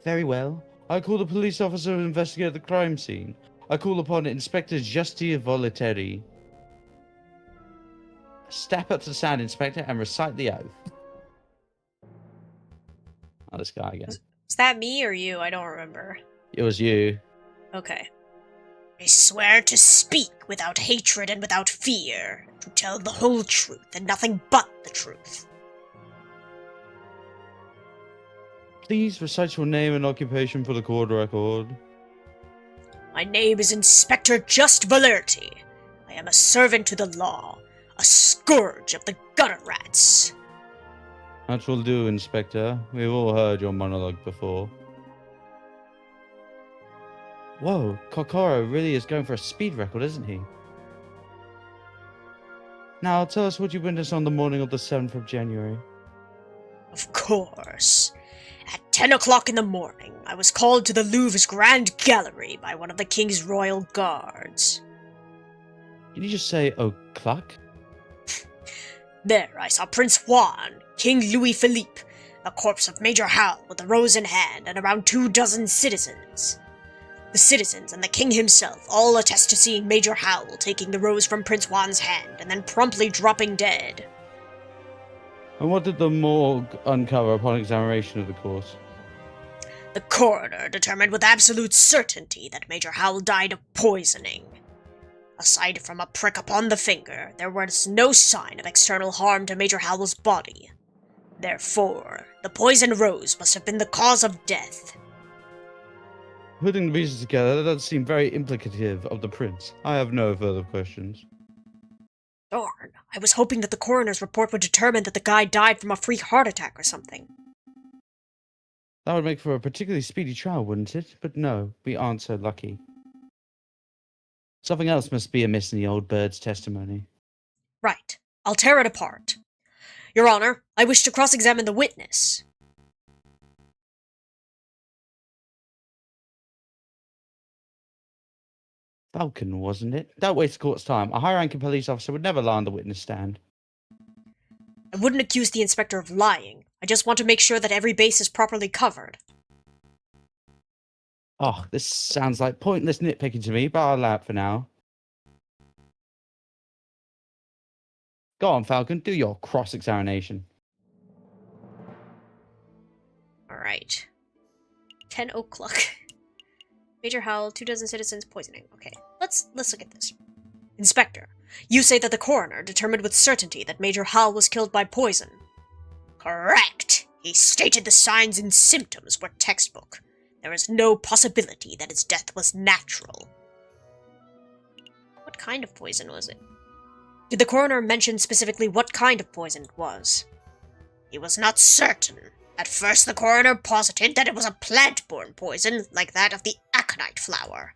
Very well. I call the police officer who investigated the crime scene. I call upon Inspector Justia Voliteri. Step up to the stand, Inspector, and recite the oath. Oh, this guy again. Is that me or you? I don't remember. It was you. Okay. I swear to speak without hatred and without fear, to tell the whole truth and nothing but the truth. Please recite your name and occupation for the court record. My name is Inspector Just Valerti. I am a servant to the law, a scourge of the gutter rats. That will do, Inspector. We've all heard your monologue before. Whoa, Kokoro really is going for a speed record, isn't he? Now, tell us what you witnessed on the morning of the 7th of January. Of course. At 10 o'clock in the morning, I was called to the Louvre's Grand Gallery by one of the King's royal guards. Did you just say o'clock? There I saw Prince Juan, King Louis Philippe, the corpse of Major HOWL with a rose in hand, and around 24 citizens. The citizens and the king himself all attest to seeing Major HOWL taking the rose from Prince Juan's hand and then promptly dropping dead. And what did the morgue uncover upon examination of the corpse? The coroner determined with absolute certainty that Major HOWL died of poisoning. Aside from a prick upon the finger, there was no sign of external harm to Major HOWL's body. Therefore, the poisoned rose must have been the cause of death. Putting the pieces together, that does seem very implicative of the prince. I have no further questions. Darn, I was hoping that the coroner's report would determine that the guy died from a freak heart attack or something. That would make for a particularly speedy trial, wouldn't it? But no, we aren't so lucky. Something else must be amiss in the old bird's testimony. Right. I'll tear it apart. Your Honor, I wish to cross-examine the witness. Falcon, wasn't it? Don't waste the court's time. A high-ranking police officer would never lie on the witness stand. I wouldn't accuse the inspector of lying. I just want to make sure that every base is properly covered. Oh, this sounds like pointless nitpicking to me, but I'll allow it for now. Go on, Falcon, do your cross-examination. Alright. 10 o'clock. Major Howell, 24 citizens poisoning. Okay, let's look at this. Inspector, you say that the coroner determined with certainty that Major Howell was killed by poison. Correct! He stated the signs and symptoms were textbook. There is no possibility that his death was natural. What kind of poison was it? Did the coroner mention specifically what kind of poison it was? He was not certain. At first, the coroner posited that it was a plant-borne poison, like that of the aconite flower.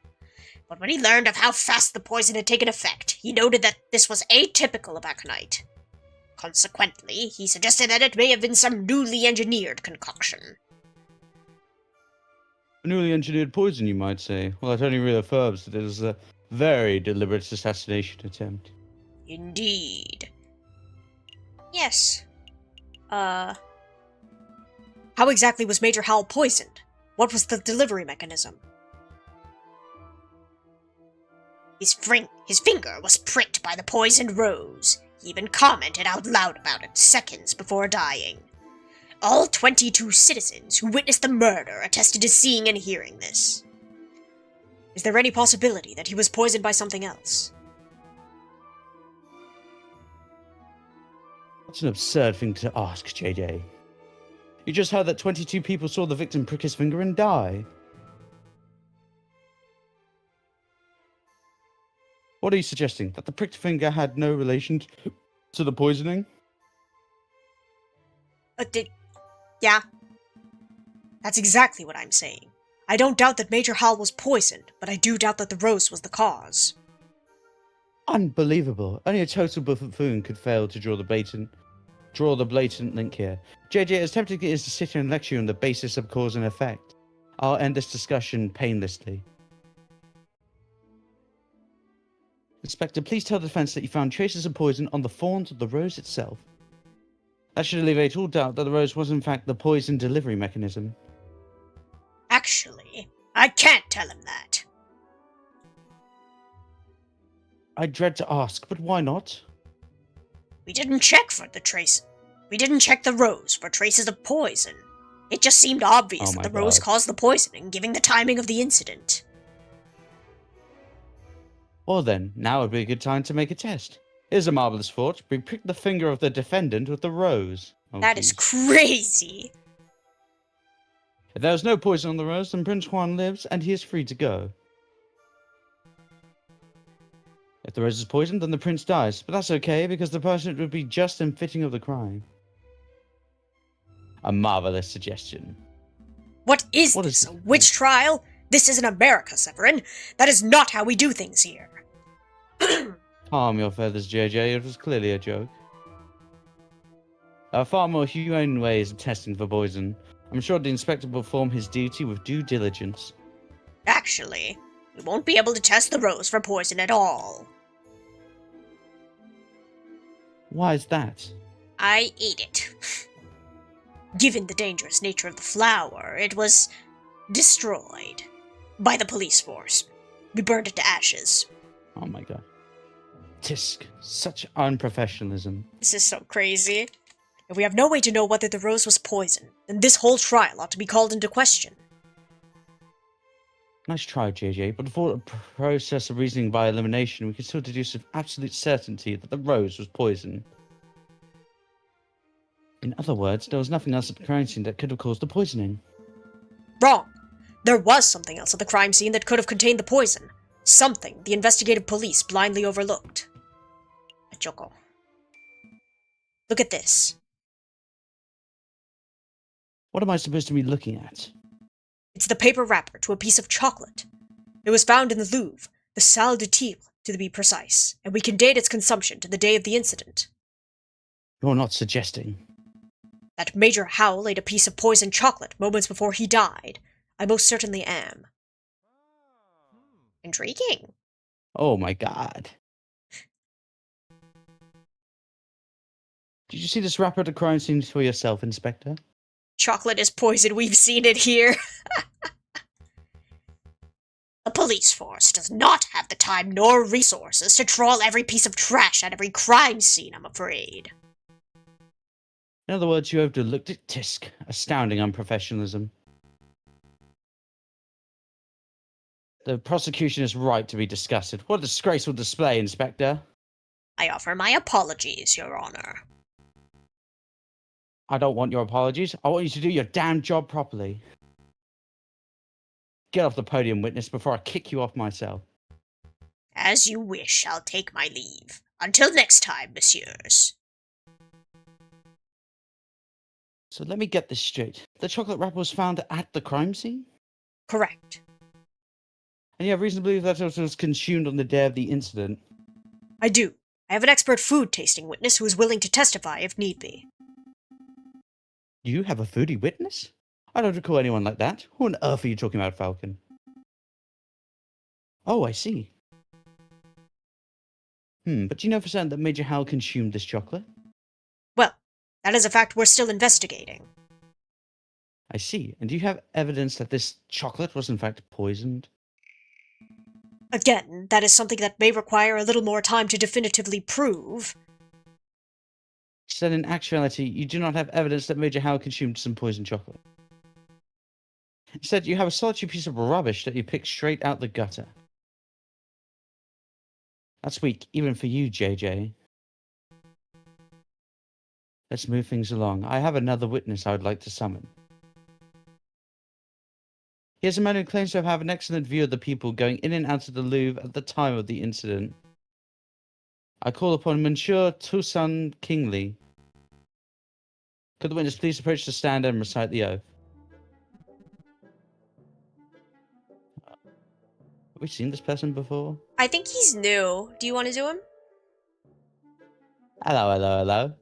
But when he learned of how fast the poison had taken effect, he noted that this was atypical of aconite. Consequently, he suggested that it may have been some newly engineered concoction. A newly engineered poison, you might say. Well, that only reaffirms that it was a very deliberate assassination attempt. Indeed. Yes. How exactly was Major Howell poisoned? What was the delivery mechanism? His finger was pricked by the poisoned rose. He even commented out loud about it seconds before dying. All 22 citizens who witnessed the murder attested to seeing and hearing this. Is there any possibility that he was poisoned by something else? That's an absurd thing to ask, JJ. You just heard that 22 people saw the victim prick his finger and die. What are you suggesting? That the pricked finger had no relation to the poisoning? Yeah. That's exactly what I'm saying. I don't doubt that Major Howell was poisoned, but I do doubt that the rose was the cause. Unbelievable. Only a total buffoon could fail to draw the blatant link here. JJ, as tempting it is to sit here and lecture you on the basis of cause and effect, I'll end this discussion painlessly. Inspector, please tell the defense that you found traces of poison on the thorns of the rose itself. That should alleviate all doubt that the rose was in fact the poison delivery mechanism. Actually, I can't tell him that. I dread to ask, but why not? We didn't check the rose for traces of poison. It just seemed obvious that the rose caused the poisoning, given the timing of the incident. Well then, now would be a good time to make a test. Here's a marvelous thought. We prick the finger of the defendant with the rose. That is crazy. If there was no poison on the rose, then Prince Juan lives and he is free to go. If the rose is poisoned, then the prince dies, but that's okay because the punishment would be just and fitting of the crime. A marvelous suggestion. What is this? A witch trial? This isn't America, Severin. That is not how we do things here. Calm your feathers, JJ. It was clearly a joke. There are far more humane ways of testing for poison. I'm sure the inspector will perform his duty with due diligence. Actually, we won't be able to test the rose for poison at all. Why is that? I ate it. Given the dangerous nature of the flower, it was destroyed by the police force. We burned it to ashes. Oh my god. Tisk, such unprofessionalism. This is so crazy. If we have no way to know whether the rose was poison, then this whole trial ought to be called into question. Nice try, JJ, but for a process of reasoning by elimination, we can still deduce with absolute certainty that the rose was poison. In other words, there was nothing else at the crime scene that could have caused the poisoning. Wrong. There was something else at the crime scene that could have contained the poison. Something the investigative police blindly overlooked. A choco. Look at this. What am I supposed to be looking at? It's the paper wrapper to a piece of chocolate. It was found in the Louvre. The salle de tigre, to be precise, and we can date its consumption to the day of the incident. You're not suggesting. That Major HOWL ate a piece of poisoned chocolate moments before he died. I most certainly am. Intriguing. Oh my god. Did you see this wrapper at the crime scene for yourself, Inspector? Chocolate is poison, we've seen it here. The police force does not have the time nor resources to trawl every piece of trash at every crime scene, I'm afraid. In other words, you overlooked it, Tisk. Astounding unprofessionalism. The prosecution is right to be disgusted. What a disgraceful display, Inspector. I offer my apologies, Your Honor. I don't want your apologies. I want you to do your damn job properly. Get off the podium, witness, before I kick you off my cell. As you wish, I'll take my leave. Until next time, messieurs. So let me get this straight. The chocolate wrapper was found at the crime scene? Correct. And you have reason to believe that it was consumed on the day of the incident? I do. I have an expert food tasting witness who is willing to testify if need be. You have a foodie witness? I don't recall anyone like that. Who on earth are you talking about, Falcon? Oh, I see. But do you know for certain that Major HOWL consumed this chocolate? Well, that is a fact we're still investigating. I see. And do you have evidence that this chocolate was in fact poisoned? Again, that is something that may require a little more time to definitively prove. Said in actuality, you do not have evidence that Major HOWL consumed some poisoned chocolate. Instead, you have a solitary piece of rubbish that you picked straight out the gutter. That's weak, even for you, JJ. Let's move things along. I have another witness I would like to summon. Here's a man who claims to have an excellent view of the people going in and out of the Louvre at the time of the incident. I call upon Monsieur Toussaint Kingley. Could the witness please approach the stand and recite the oath? Have we seen this person before? I think he's new. Do you want to do him? Hello, hello, hello.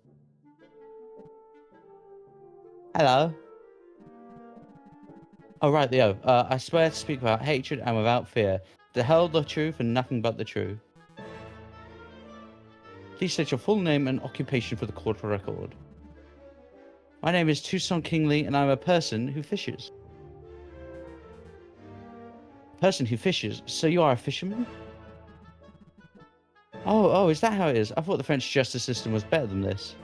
Hello. Oh, right, the oath. I swear to speak without hatred and without fear, to tell the truth and nothing but the truth. Please state your full name and occupation for the court record. My name is Toussaint Kingley, and I'm a person who fishes. Person who fishes? So you are a fisherman? Oh, is that how it is? I thought the French justice system was better than this.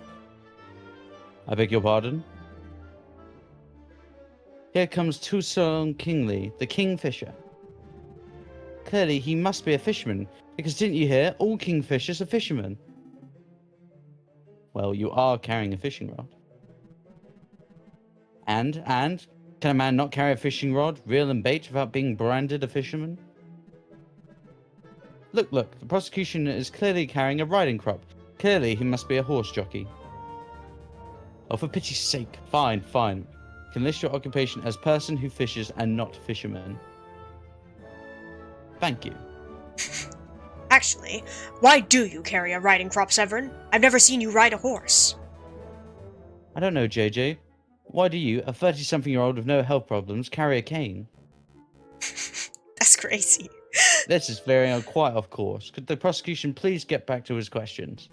I beg your pardon? Here comes Toussaint Kingley, the kingfisher. Clearly, he must be a fisherman, because didn't you hear? All kingfishers are fishermen. Well, you are carrying a fishing rod. And, can a man not carry a fishing rod, reel and bait without being branded a fisherman? Look, the prosecution is clearly carrying a riding crop. Clearly, he must be a horse jockey. Oh, for pity's sake. Fine. You can list your occupation as person who fishes and not fisherman. Thank you. Actually, why do you carry a riding crop, Severin? I've never seen you ride a horse. I don't know, JJ. Why do you, a 30-something-year-old with no health problems, carry a cane? That's crazy. This is veering quite off course. Could the prosecution please get back to his questions?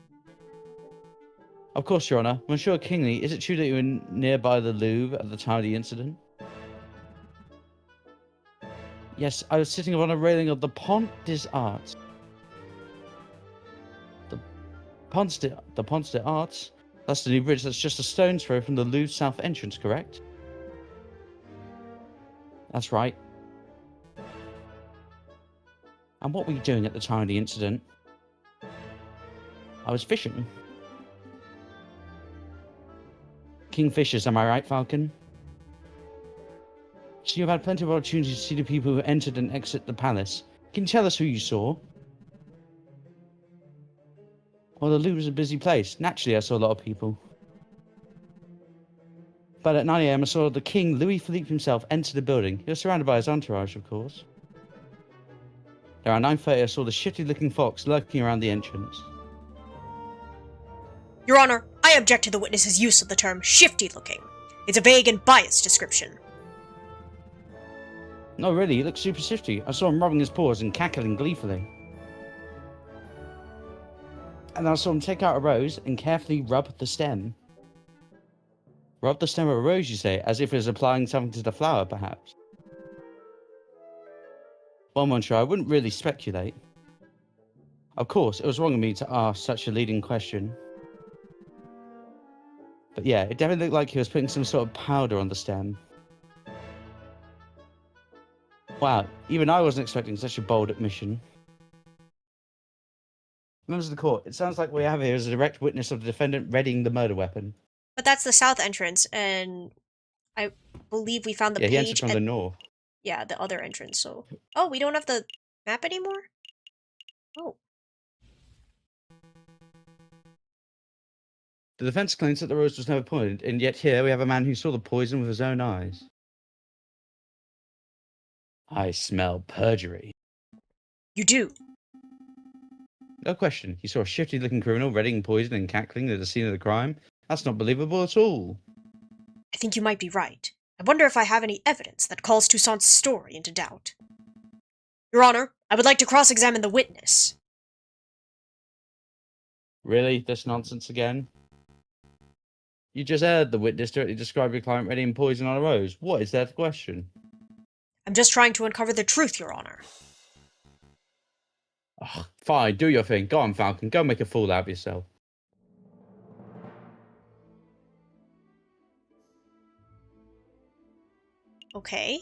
Of course, Your Honour. Monsieur Kingley, is it true that you were nearby the Louvre at the time of the incident? Yes, I was sitting on a railing of the Pont des Arts. The Pont des Arts? That's the new bridge that's just a stone's throw from the Louvre south entrance, correct? That's right. And what were you doing at the time of the incident? I was fishing. Kingfishers, am I right, Falcon? So you've had plenty of opportunities to see the people who entered and exit the palace. Can you tell us who you saw? Well, the Louvre is a busy place. Naturally, I saw a lot of people. But at 9 AM, I saw the King, Louis Philippe himself, enter the building. He was surrounded by his entourage, of course. Around 9:30, I saw the shifty-looking fox lurking around the entrance. Your Honor, I object to the witness's use of the term shifty-looking. It's a vague and biased description. No, really, he looked super shifty. I saw him rubbing his paws and cackling gleefully. And I saw him take out a rose and carefully rub the stem. Rub the stem of a rose, you say, as if he was applying something to the flower, perhaps? Well, Monsieur, I wouldn't really speculate. Of course, it was wrong of me to ask such a leading question. But yeah, it definitely looked like he was putting some sort of powder on the stem. Wow, even I wasn't expecting such a bold admission. Members of the court, it sounds like what we have here is a direct witness of the defendant readying the murder weapon. But that's the south entrance, and I believe we found the Yeah, page. he entered from the north. Yeah, the other entrance, so... Oh, we don't have the map anymore? Oh. The defense claims that the rose was never poisoned, and yet here we have a man who saw the poison with his own eyes. I smell perjury. You do? No question. You saw a shifty-looking criminal readying poison and cackling at the scene of the crime. That's not believable at all. I think you might be right. I wonder if I have any evidence that calls Toussaint's story into doubt. Your Honor, I would like to cross-examine the witness. Really? This nonsense again? You just heard the witness directly describe your client readying poison on a rose. What is there to question? I'm just trying to uncover the truth, Your Honor. Oh, fine, do your thing. Go on, Falcon. Go make a fool out of yourself. Okay.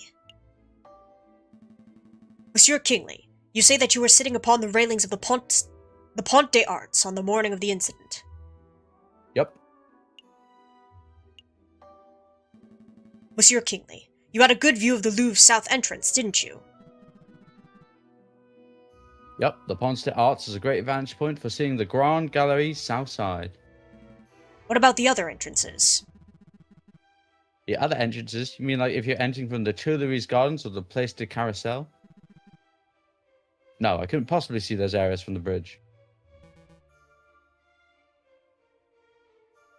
Monsieur Kingsley, you say that you were sitting upon the railings of the Pont des Arts on the morning of the incident. Yep. Monsieur Kingsley, you had a good view of the Louvre's south entrance, didn't you? Yep, the Pont des Arts is a great vantage point for seeing the Grand Gallery's south side. What about the other entrances? The other entrances? You mean like if you're entering from the Tuileries Gardens or the Place de Carousel? No, I couldn't possibly see those areas from the bridge.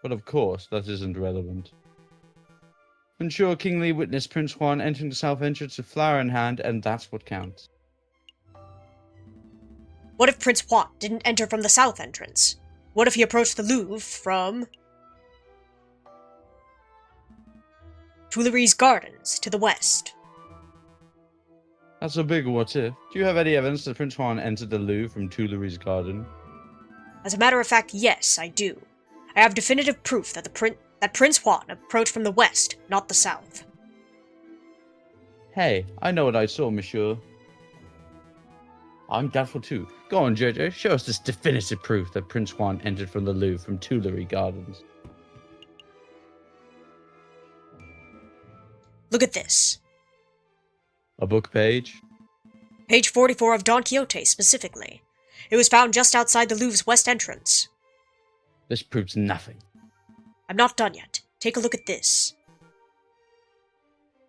But of course, that isn't relevant. Monsieur Kingsley witnessed Prince Juan entering the south entrance with flower in hand, and that's what counts. What if Prince Juan didn't enter from the south entrance? What if he approached the Louvre from Tuileries Gardens to the west? That's a big what if. Do you have any evidence that Prince Juan entered the Louvre from Tuileries Garden? As a matter of fact, yes, I do. I have definitive proof that Prince Juan approached from the west, not the south. Hey, I know what I saw, monsieur. I'm doubtful too. Go on, Jojo, show us this definitive proof that Prince Juan entered from the Louvre from Tuileries Gardens. Look at this. A book page? Page 44 of Don Quixote, specifically. It was found just outside the Louvre's west entrance. This proves nothing. I'm not done yet. Take a look at this.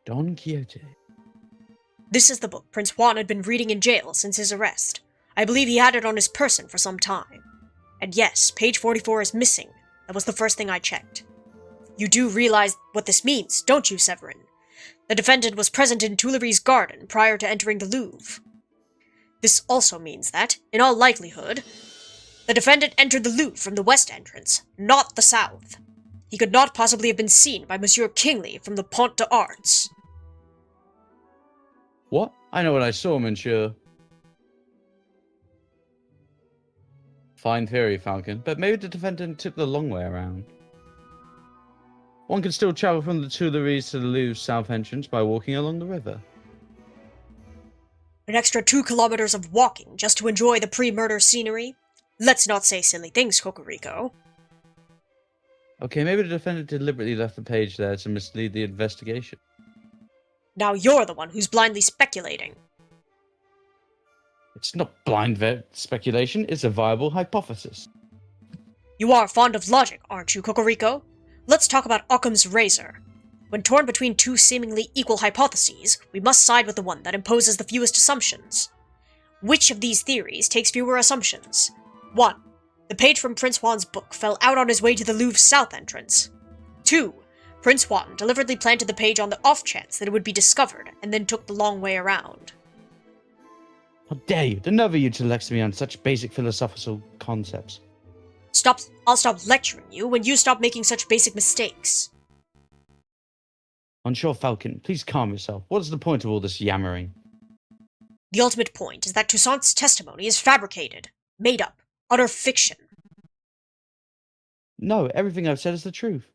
Don Quixote. This is the book Prince Juan had been reading in jail since his arrest. I believe he had it on his person for some time. And yes, page 44 is missing. That was the first thing I checked. You do realize what this means, don't you, Severin? The defendant was present in Tuileries Garden prior to entering the Louvre. This also means that, in all likelihood, the defendant entered the Louvre from the west entrance, not the south. He could not possibly have been seen by Monsieur Kingsley from the Pont des Arts. What? I know what I saw, monsieur. Fine theory, Falcon, but maybe the defendant took the long way around. One can still travel from the Tuileries to the Louvre's south entrance by walking along the river. An extra 2 kilometers of walking just to enjoy the pre-murder scenery? Let's not say silly things, Cocorico. Okay, maybe the defendant deliberately left the page there to mislead the investigation. Now you're the one who's blindly speculating. It's not blind speculation, it's a viable hypothesis. You are fond of logic, aren't you, Cocorico? Let's talk about Occam's razor. When torn between two seemingly equal hypotheses, we must side with the one that imposes the fewest assumptions. Which of these theories takes fewer assumptions? 1. The page from Prince Juan's book fell out on his way to the Louvre's south entrance. 2. Prince Juan deliberately planted the page on the off chance that it would be discovered, and then took the long way around. How dare you? The nerve of you to lecture me on such basic philosophical concepts. I'll stop lecturing you when you stop making such basic mistakes. Monsieur Falcon, please calm yourself. What is the point of all this yammering? The ultimate point is that Toussaint's testimony is fabricated, made up, utter fiction. No, everything I've said is the truth.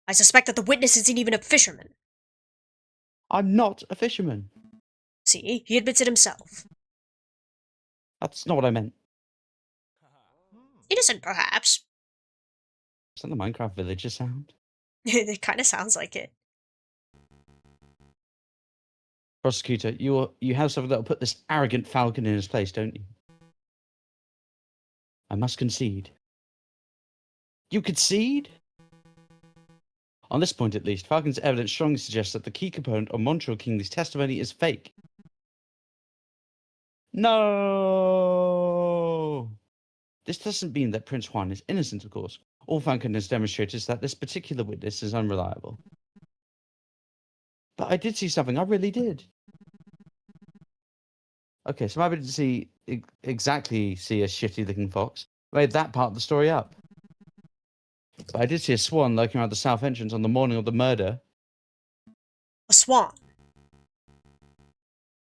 I suspect that the witness isn't even a fisherman. I'm not a fisherman. See, he admits it himself. That's not what I meant. Innocent, perhaps. Is that the Minecraft villager sound? It kind of sounds like it. Prosecutor, you have something that'll put this arrogant Falcon in his place, don't you? I must concede. You concede? On this point, at least, Falcon's evidence strongly suggests that the key component of Montreal Kingsley's testimony is fake. No! This doesn't mean that Prince Juan is innocent, of course. All Falcon has demonstrated is that this particular witness is unreliable. But I did see something, I really did. Okay, so maybe I didn't exactly see a shitty-looking fox. I made that part of the story up. But I did see a swan lurking around the south entrance on the morning of the murder. A swan.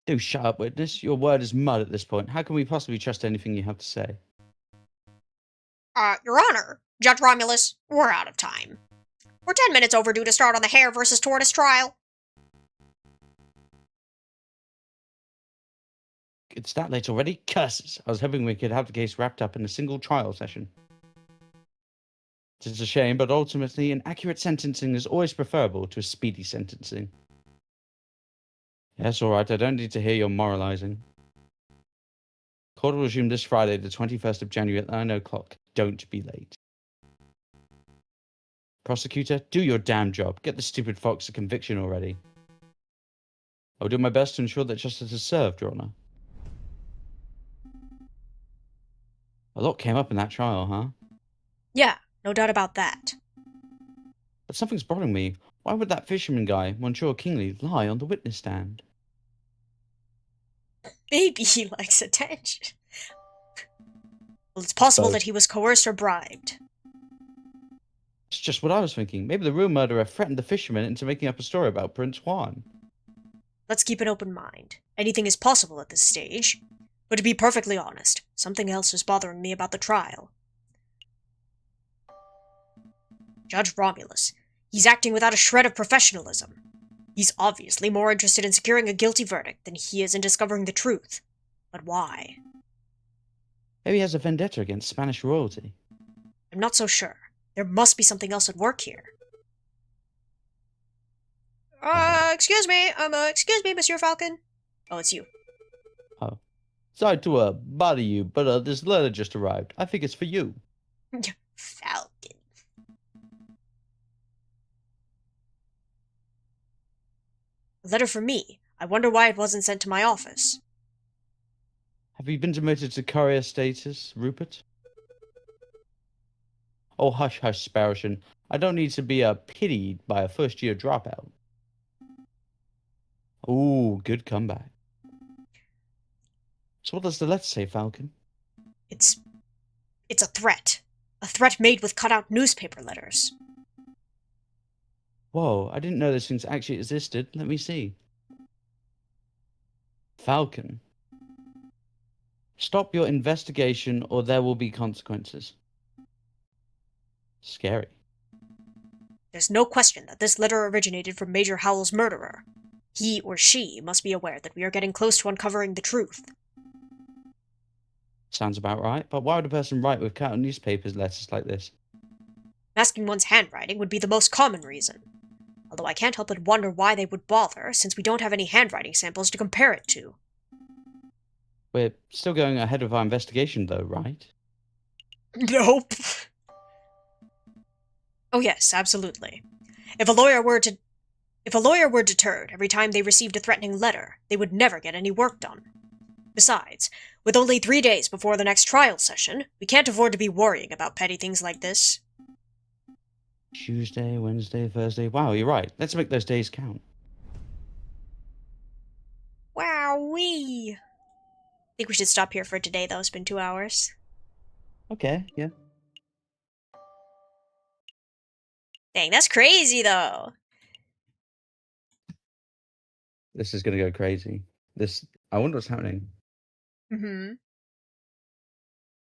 Do shut up, witness. Your word is mud at this point. How can we possibly trust anything you have to say? Your Honor, Judge Romulus, we're out of time. We're 10 minutes overdue to start on the hare versus tortoise trial. It's that late already? Curses! I was hoping we could have the case wrapped up in a single trial session. It's a shame, but ultimately, an accurate sentencing is always preferable to a speedy sentencing. Yes, alright, I don't need to hear your moralizing. Court will resume this Friday, the 21st of January at 9 o'clock. Don't be late. Prosecutor, do your damn job. Get the stupid fox a conviction already. I will do my best to ensure that justice is served, Your Honor. A lot came up in that trial, huh? Yeah, no doubt about that. But something's bothering me. Why would that fisherman guy, Monsieur Kingsley, lie on the witness stand? Maybe he likes attention. Well, it's possible that he was coerced or bribed. It's just what I was thinking. Maybe the real murderer threatened the fisherman into making up a story about Prince Juan. Let's keep an open mind. Anything is possible at this stage. But to be perfectly honest, something else is bothering me about the trial. Judge Romulus. He's acting without a shred of professionalism. He's obviously more interested in securing a guilty verdict than he is in discovering the truth. But why? Maybe he has a vendetta against Spanish royalty. I'm not so sure. There must be something else at work here. Excuse me, Monsieur Falcon. Oh, it's you. Oh. Sorry to bother you, but this letter just arrived. I think it's for you. Falcon. A letter for me. I wonder why it wasn't sent to my office. Have you been demoted to courier status, Rupert? Oh, hush, hush, Sparrowson. I don't need to be pitied by a first-year dropout. Ooh, good comeback. So what does the letter say, Falcon? It's a threat. A threat made with cut-out newspaper letters. Whoa, I didn't know those things actually existed. Let me see. Falcon. Stop your investigation or there will be consequences. Scary. There's no question that this letter originated from Major Howell's murderer. He or she must be aware that we are getting close to uncovering the truth. Sounds about right, but why would a person write with cut-out newspapers letters like this? Masking one's handwriting would be the most common reason. Although I can't help but wonder why they would bother, since we don't have any handwriting samples to compare it to. We're still going ahead with our investigation, though, right? Nope. Oh yes, absolutely. If a lawyer were deterred every time they received a threatening letter, they would never get any work done. Besides, with only 3 days before the next trial session, we can't afford to be worrying about petty things like this. Tuesday, Wednesday, Thursday. Wow, you're right. Let's make those days count. Wowee! Think we should stop here for today, though. It's been 2 hours. Okay, yeah. Dang, that's crazy, though. This is gonna go crazy. I wonder what's happening. Mm-hmm.